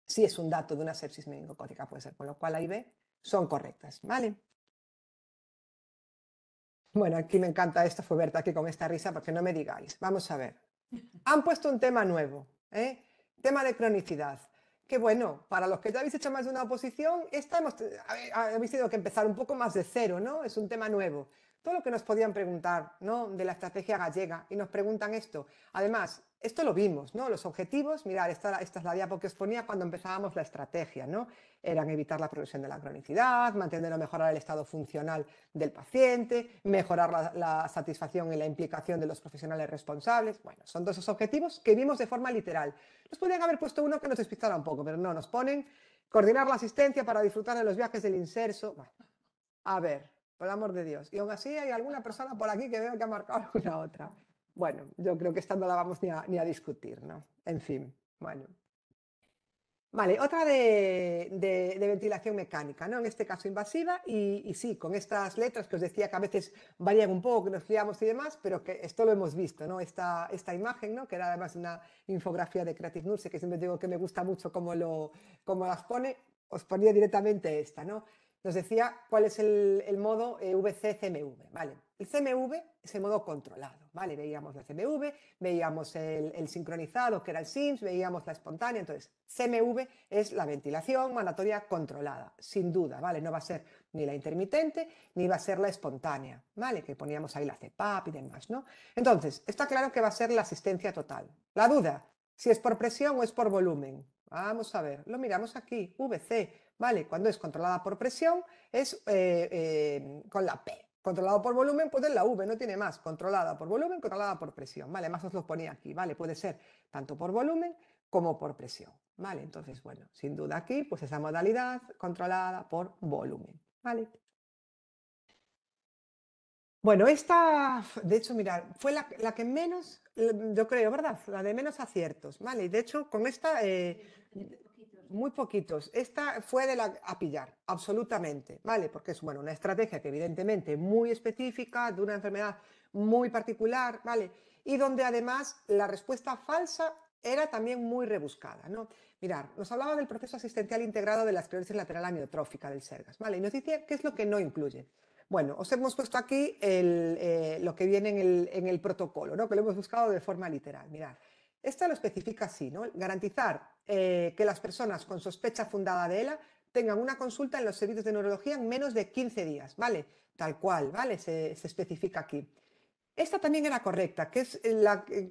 S1: sí es un dato de una sepsis meningocócica, puede ser, con lo cual ahí ve, son correctas, ¿vale? Bueno, aquí me encanta esto, fue Berta aquí con esta risa, porque no me digáis. Vamos a ver. Han puesto un tema nuevo, ¿eh? Tema de cronicidad. Que bueno, para los que ya habéis hecho más de una oposición, habéis tenido que empezar un poco más de cero, ¿no? Es un tema nuevo. Todo lo que nos podían preguntar, ¿no? De la estrategia gallega, y nos preguntan esto. Además, esto lo vimos, ¿no? Los objetivos, mirad, esta es la diapo que os ponía cuando empezábamos la estrategia, ¿no? Eran evitar la progresión de la cronicidad, mantener o mejorar el estado funcional del paciente, mejorar la satisfacción y la implicación de los profesionales responsables. Bueno, son todos esos objetivos que vimos de forma literal. Nos podrían haber puesto uno que nos despistara un poco, pero no, nos ponen coordinar la asistencia para disfrutar de los viajes del inserso. Bueno, a ver, por el amor de Dios. Y aún así hay alguna persona por aquí que veo que ha marcado alguna otra. Bueno, yo creo que esta no la vamos ni a discutir, ¿no? En fin, bueno. Vale, otra de ventilación mecánica, ¿no? En este caso invasiva y sí, con estas letras que os decía que a veces varían un poco, que nos liamos y demás, pero que esto lo hemos visto, ¿no? Esta imagen, ¿no? Que era además una infografía de Creative Nurse, que siempre digo que me gusta mucho cómo las pone, os ponía directamente esta, ¿no? Nos decía cuál es el modo VC-CMV, ¿vale? El CMV es el modo controlado, ¿vale? Veíamos la CMV, veíamos el sincronizado, que era el SIMS, veíamos la espontánea. Entonces, CMV es la ventilación mandatoria controlada, sin duda, ¿vale? No va a ser ni la intermitente, ni va a ser la espontánea, ¿vale? Que poníamos ahí la CPAP y demás, ¿no? Entonces, está claro que va a ser la asistencia total. La duda, si es por presión o es por volumen. Vamos a ver, lo miramos aquí, VC, ¿vale? Cuando es controlada por presión es con la P. Controlado por volumen, pues es la V, no tiene más. Controlada por volumen, controlada por presión, ¿vale? Además os lo ponía aquí, ¿vale? Puede ser tanto por volumen como por presión, ¿vale? Entonces, bueno, sin duda aquí, pues esa modalidad controlada por volumen, ¿vale? Bueno, esta, de hecho, mirad, fue la que menos, yo creo, ¿verdad? La de menos aciertos, ¿vale? Y de hecho, con esta, muy poquitos. Esta fue a pillar, absolutamente, ¿vale? Porque es, bueno, una estrategia que evidentemente muy específica, de una enfermedad muy particular, ¿vale? Y donde además la respuesta falsa era también muy rebuscada, ¿no? Mirar, nos hablaba del proceso asistencial integrado de la esclerosis lateral amiotrófica del SERGAS, ¿vale? Y nos decía qué es lo que no incluye. Bueno, os hemos puesto aquí lo que viene en el protocolo, ¿no? Que lo hemos buscado de forma literal. Mirad, esto lo especifica así, ¿no? Garantizar que las personas con sospecha fundada de ELA tengan una consulta en los servicios de neurología en menos de 15 días, ¿vale? Tal cual, ¿vale? Se especifica aquí. Esta también era correcta, que es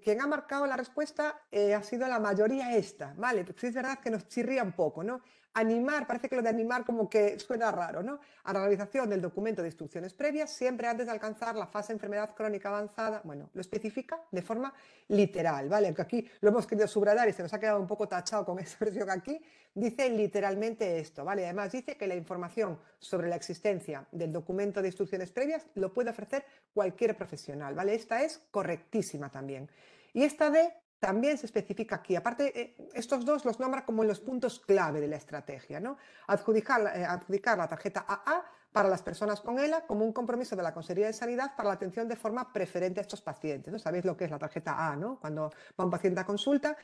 S1: quien ha marcado la respuesta ha sido la mayoría esta, ¿vale? Porque sí es verdad que nos chirría un poco, ¿no? Animar, parece que lo de animar como que suena raro, ¿no? A la realización del documento de instrucciones previas, siempre antes de alcanzar la fase de enfermedad crónica avanzada, bueno, lo especifica de forma literal, ¿vale? Aunque aquí lo hemos querido subrayar y se nos ha quedado un poco tachado con esa versión aquí, dice literalmente esto, ¿vale? Además dice que la información sobre la existencia del documento de instrucciones previas lo puede ofrecer cualquier profesional, ¿vale? Esta es correctísima también. Y esta D también se especifica aquí. Aparte, estos dos los nombra como los puntos clave de la estrategia, ¿no? Adjudicar la tarjeta AA para las personas con ELA como un compromiso de la Consejería de Sanidad para la atención de forma preferente a estos pacientes, ¿no? Sabéis lo que es la tarjeta A, ¿no? Cuando va un paciente a consulta,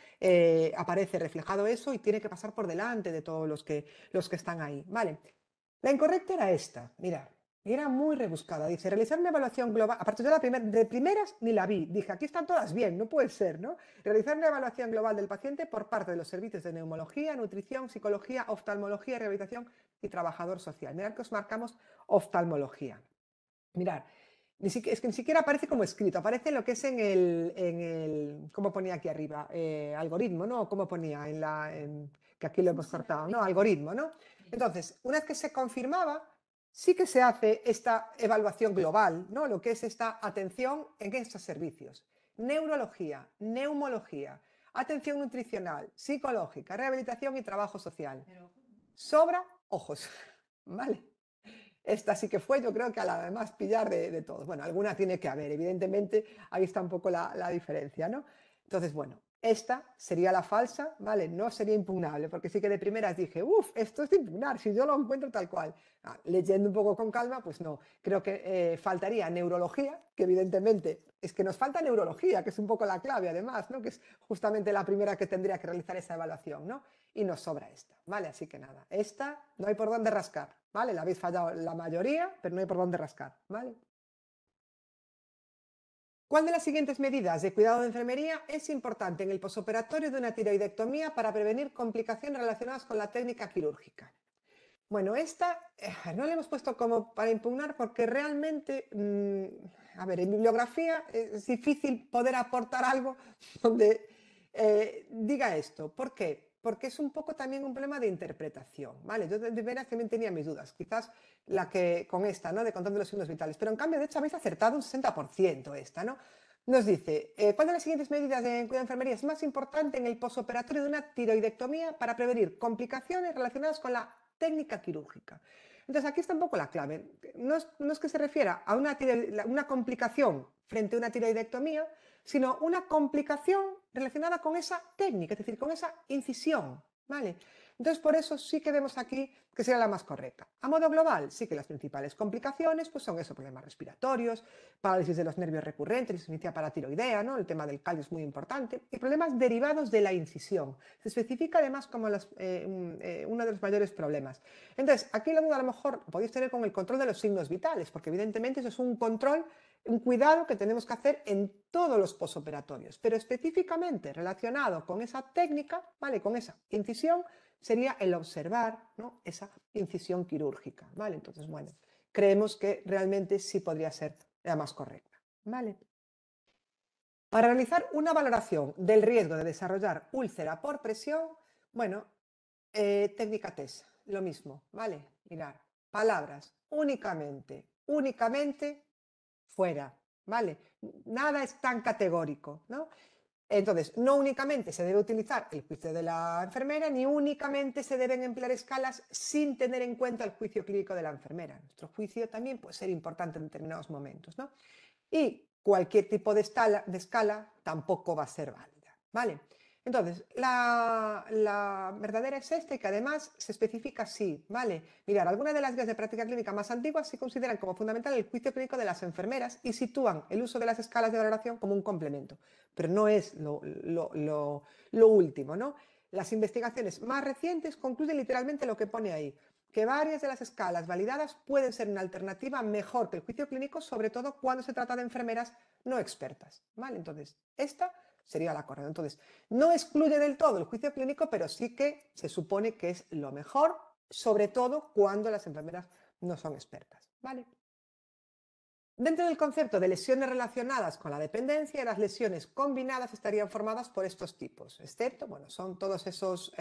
S1: aparece reflejado eso y tiene que pasar por delante de todos los que están ahí, ¿vale? La incorrecta era esta, mirad, y era muy rebuscada. Dice, realizar una evaluación global, aparte de primeras ni la vi, dije, aquí están todas bien, no puede ser, ¿no? Realizar una evaluación global del paciente por parte de los servicios de neumología, nutrición, psicología, oftalmología, rehabilitación y trabajador social. Mirad que os marcamos oftalmología. Mirad, es que ni siquiera aparece como escrito, aparece lo que es en el ¿cómo ponía aquí arriba? Algoritmo, ¿no? ¿Cómo ponía? Que aquí lo hemos cortado, ¿no? Algoritmo, ¿no? Entonces, una vez que se confirmaba, sí que se hace esta evaluación global, ¿no? Lo que es esta atención en estos servicios. Neurología, neumología, atención nutricional, psicológica, rehabilitación y trabajo social. Sobra ojos, ¿vale? Esta sí que fue, yo creo que a la demás pillar de todos. Bueno, alguna tiene que haber, evidentemente, ahí está un poco la diferencia, ¿no? Entonces, bueno, esta sería la falsa, ¿vale? No sería impugnable, porque sí que de primeras dije, uff, esto es de impugnar, si yo lo encuentro tal cual. Leyendo un poco con calma, pues no. Creo que faltaría neurología, que evidentemente es que nos falta neurología, que es un poco la clave además, ¿no? Que es justamente la primera que tendría que realizar esa evaluación, ¿no? Y nos sobra esta, ¿vale? Así que nada, esta no hay por dónde rascar, ¿vale? La habéis fallado la mayoría, pero no hay por dónde rascar, ¿vale? ¿Cuál de las siguientes medidas de cuidado de enfermería es importante en el posoperatorio de una tiroidectomía para prevenir complicaciones relacionadas con la técnica quirúrgica? Bueno, esta no la hemos puesto como para impugnar porque realmente, a ver, en bibliografía es difícil poder aportar algo donde diga esto. ¿Por qué? Porque es un poco también un problema de interpretación, ¿vale? Yo de veras también tenía mis dudas, quizás la que con esta, ¿no? De contando los signos vitales, pero en cambio, de hecho, habéis acertado un 60% esta, ¿no? Nos dice, ¿cuál de las siguientes medidas de cuidado de enfermería es más importante en el posoperatorio de una tiroidectomía para prevenir complicaciones relacionadas con la técnica quirúrgica? Entonces, aquí está un poco la clave. No es que se refiera a una complicación frente a una tiroidectomía, sino una complicación relacionada con esa técnica, es decir, con esa incisión, ¿vale? Entonces, por eso sí que vemos aquí que sería la más correcta. A modo global, sí que las principales complicaciones pues son esos problemas respiratorios, parálisis de los nervios recurrentes, insuficiencia paratiroidea, ¿no? El tema del calio es muy importante, y problemas derivados de la incisión. Se especifica además como uno de los mayores problemas. Entonces, aquí la duda a lo mejor podéis tener con el control de los signos vitales, porque evidentemente eso es un control, un cuidado que tenemos que hacer en todos los posoperatorios, pero específicamente relacionado con esa técnica, ¿vale? Con esa incisión, sería el observar, ¿no? Esa incisión quirúrgica, ¿vale? Entonces, bueno, creemos que realmente sí podría ser la más correcta, ¿vale? Para realizar una valoración del riesgo de desarrollar úlcera por presión, bueno, técnica TES, lo mismo, ¿vale? Mirar, palabras, únicamente, únicamente, fuera, ¿vale? Nada es tan categórico, ¿no? Entonces, no únicamente se debe utilizar el juicio de la enfermera, ni únicamente se deben emplear escalas sin tener en cuenta el juicio clínico de la enfermera. Nuestro juicio también puede ser importante en determinados momentos, ¿no? Y cualquier tipo de escala tampoco va a ser válida, ¿vale? Entonces, la verdadera es esta y que además se especifica así, ¿vale? Mirar, algunas de las guías de práctica clínica más antiguas se consideran como fundamental el juicio clínico de las enfermeras y sitúan el uso de las escalas de valoración como un complemento, pero no es lo último, ¿no? Las investigaciones más recientes concluyen literalmente lo que pone ahí, que varias de las escalas validadas pueden ser una alternativa mejor que el juicio clínico, sobre todo cuando se trata de enfermeras no expertas, ¿vale? Entonces, esta sería la correcta. Entonces, no excluye del todo el juicio clínico, pero sí que se supone que es lo mejor, sobre todo cuando las enfermeras no son expertas, ¿vale? Dentro del concepto de lesiones relacionadas con la dependencia, las lesiones combinadas estarían formadas por estos tipos, excepto, bueno, son todos esos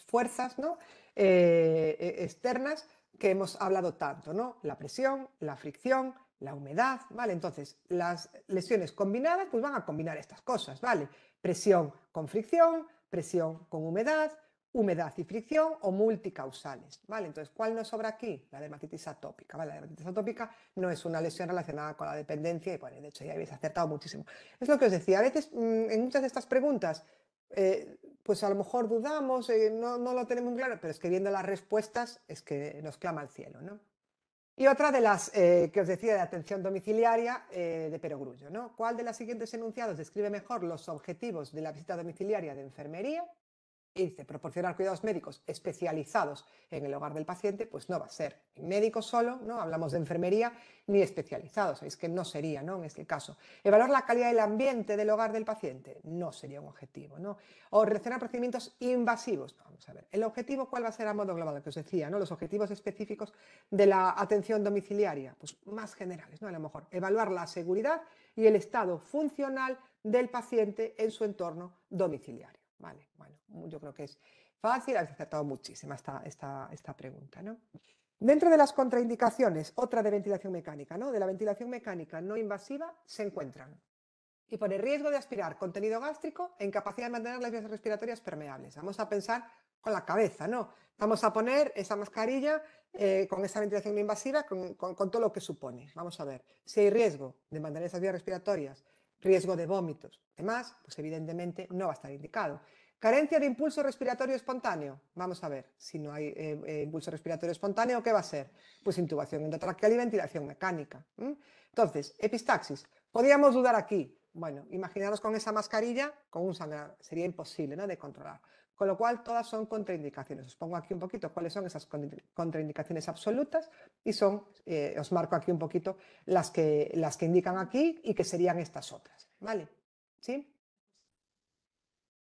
S1: fuerzas, ¿no? Externas que hemos hablado tanto, ¿no? La presión, la fricción, la humedad, ¿vale? Entonces, las lesiones combinadas, pues van a combinar estas cosas, ¿vale? Presión con fricción, presión con humedad y fricción o multicausales, ¿vale? Entonces, ¿cuál nos sobra aquí? La dermatitis atópica, ¿vale? La dermatitis atópica no es una lesión relacionada con la dependencia y, bueno, de hecho ya habéis acertado muchísimo. Es lo que os decía, a veces en muchas de estas preguntas, pues a lo mejor dudamos, no lo tenemos muy claro, pero es que viendo las respuestas es que nos clama al cielo, ¿no? Y otra de las que os decía de atención domiciliaria de Perogrullo, ¿no? ¿Cuál de los siguientes enunciados describe mejor los objetivos de la visita domiciliaria de enfermería? Y dice, proporcionar cuidados médicos especializados en el hogar del paciente, pues no va a ser médico solo, ¿no? Hablamos de enfermería, ni especializados, es que no sería, ¿no? En este caso. Evaluar la calidad del ambiente del hogar del paciente, no sería un objetivo, ¿no? O relacionar procedimientos invasivos, vamos a ver. ¿El objetivo cuál va a ser a modo global? Lo que os decía, ¿no? Los objetivos específicos de la atención domiciliaria, pues más generales, ¿no? A lo mejor evaluar la seguridad y el estado funcional del paciente en su entorno domiciliario. Vale, bueno, yo creo que es fácil, habéis acertado muchísimo esta pregunta, ¿no? Dentro de las contraindicaciones, otra de ventilación mecánica, ¿no? De la ventilación mecánica no invasiva se encuentran y por el riesgo de aspirar contenido gástrico e incapacidad de mantener las vías respiratorias permeables. Vamos a pensar con la cabeza, ¿no? Vamos a poner esa mascarilla con esa ventilación no invasiva con todo lo que supone. Vamos a ver, si hay riesgo de mantener esas vías respiratorias, riesgo de vómitos, demás, pues evidentemente no va a estar indicado. Carencia de impulso respiratorio espontáneo. Vamos a ver, si no hay impulso respiratorio espontáneo, ¿qué va a ser? Pues intubación endotraqueal y ventilación mecánica. Entonces, epistaxis. Podríamos dudar aquí. Bueno, imaginaros con esa mascarilla, con un sangrado. Sería imposible, ¿no?, de controlar. Con lo cual, todas son contraindicaciones. Os pongo aquí un poquito cuáles son esas contraindicaciones absolutas y son, os marco aquí un poquito las que indican aquí y que serían estas otras, ¿vale? ¿Sí?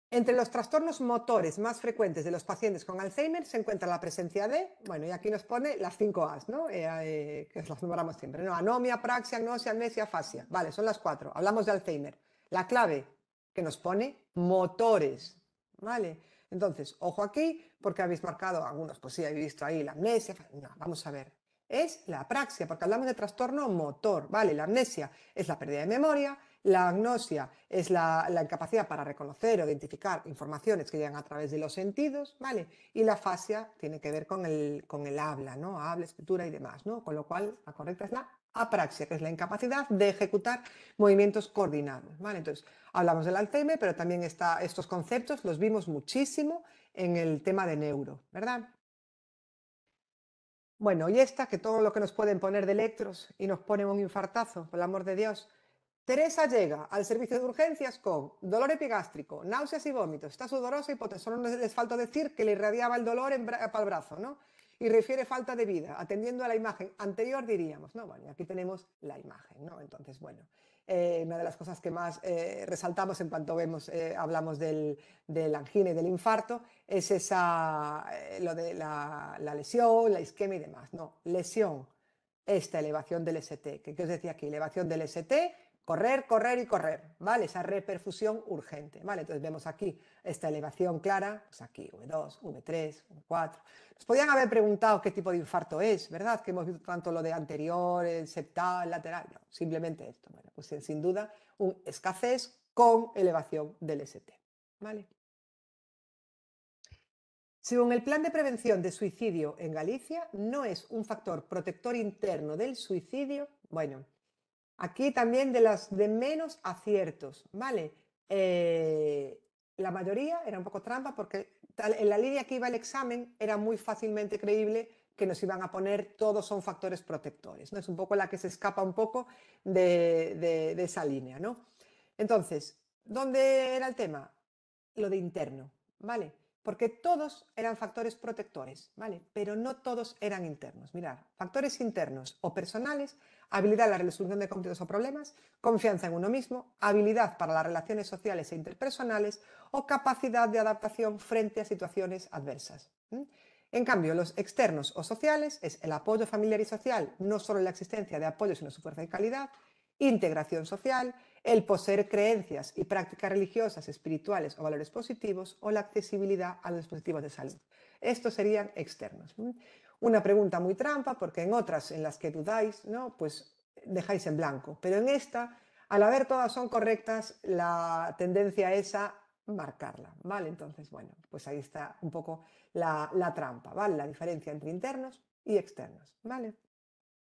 S1: Entre los trastornos motores más frecuentes de los pacientes con Alzheimer se encuentra la presencia de, bueno, y aquí nos pone las 5 A's, ¿no? Que las nombramos siempre, ¿no? Anomia, apraxia, agnosia, amnesia, afasia. Vale, son las 4. Hablamos de Alzheimer. La clave que nos pone motores, ¿vale? Entonces, ojo aquí, porque habéis marcado algunos, pues sí, habéis visto ahí la amnesia. No, vamos a ver. Es la apraxia, porque hablamos de trastorno motor, ¿vale? La amnesia es la pérdida de memoria, la agnosia es la incapacidad para reconocer o identificar informaciones que llegan a través de los sentidos, ¿vale? Y la afasia tiene que ver con el habla, ¿no? Habla, escritura y demás, ¿no? Con lo cual, la correcta es la apraxia, que es la incapacidad de ejecutar movimientos coordinados, ¿vale? Entonces, hablamos del Alzheimer, pero también estos conceptos los vimos muchísimo en el tema de neuro, ¿verdad? Bueno, y esta, que todo lo que nos pueden poner de electros y nos ponen un infartazo, por el amor de Dios. Teresa llega al servicio de urgencias con dolor epigástrico, náuseas y vómitos. Está sudorosa y potente. Solo les falta decir que le irradiaba el dolor para el brazo, ¿no? Y refiere falta de vida. Atendiendo a la imagen anterior diríamos, ¿no? Bueno, y aquí tenemos la imagen, ¿no? Entonces, bueno, una de las cosas que más resaltamos en cuanto hablamos del angina y del infarto es lo de la lesión, la isquemia y demás. No, lesión, esta elevación del ST. ¿Qué os decía aquí? Elevación del ST, correr, correr y correr, ¿vale? Esa reperfusión urgente, ¿vale? Entonces vemos aquí esta elevación clara, pues aquí V2, V3, V4. Nos podían haber preguntado qué tipo de infarto es, ¿verdad? Que hemos visto tanto lo de anterior, el septal, lateral, no, simplemente esto. Bueno, pues sin duda un escasez con elevación del ST, ¿vale? Según el Plan de Prevención de Suicidio en Galicia, no es un factor protector interno del suicidio, bueno, aquí también de menos aciertos, ¿vale? La mayoría era un poco trampa porque en la línea que iba el examen era muy fácilmente creíble que nos iban a poner todos son factores protectores, ¿no? Es un poco la que se escapa un poco de esa línea, ¿no? Entonces, ¿dónde era el tema? Lo de interno, ¿vale? Porque todos eran factores protectores, ¿vale? Pero no todos eran internos. Mirad, factores internos o personales, habilidad en la resolución de conflictos o problemas, confianza en uno mismo, habilidad para las relaciones sociales e interpersonales o capacidad de adaptación frente a situaciones adversas. En cambio, los externos o sociales es el apoyo familiar y social, no solo la existencia de apoyo, sino su fuerza y calidad, integración social, el poseer creencias y prácticas religiosas, espirituales o valores positivos, o la accesibilidad a los dispositivos de salud. Estos serían externos. Una pregunta muy trampa, porque en otras en las que dudáis, ¿no?, pues dejáis en blanco. Pero en esta, al haber todas son correctas, la tendencia es a marcarla, ¿vale? Entonces, bueno, pues ahí está un poco la trampa, ¿vale? La diferencia entre internos y externos, ¿vale?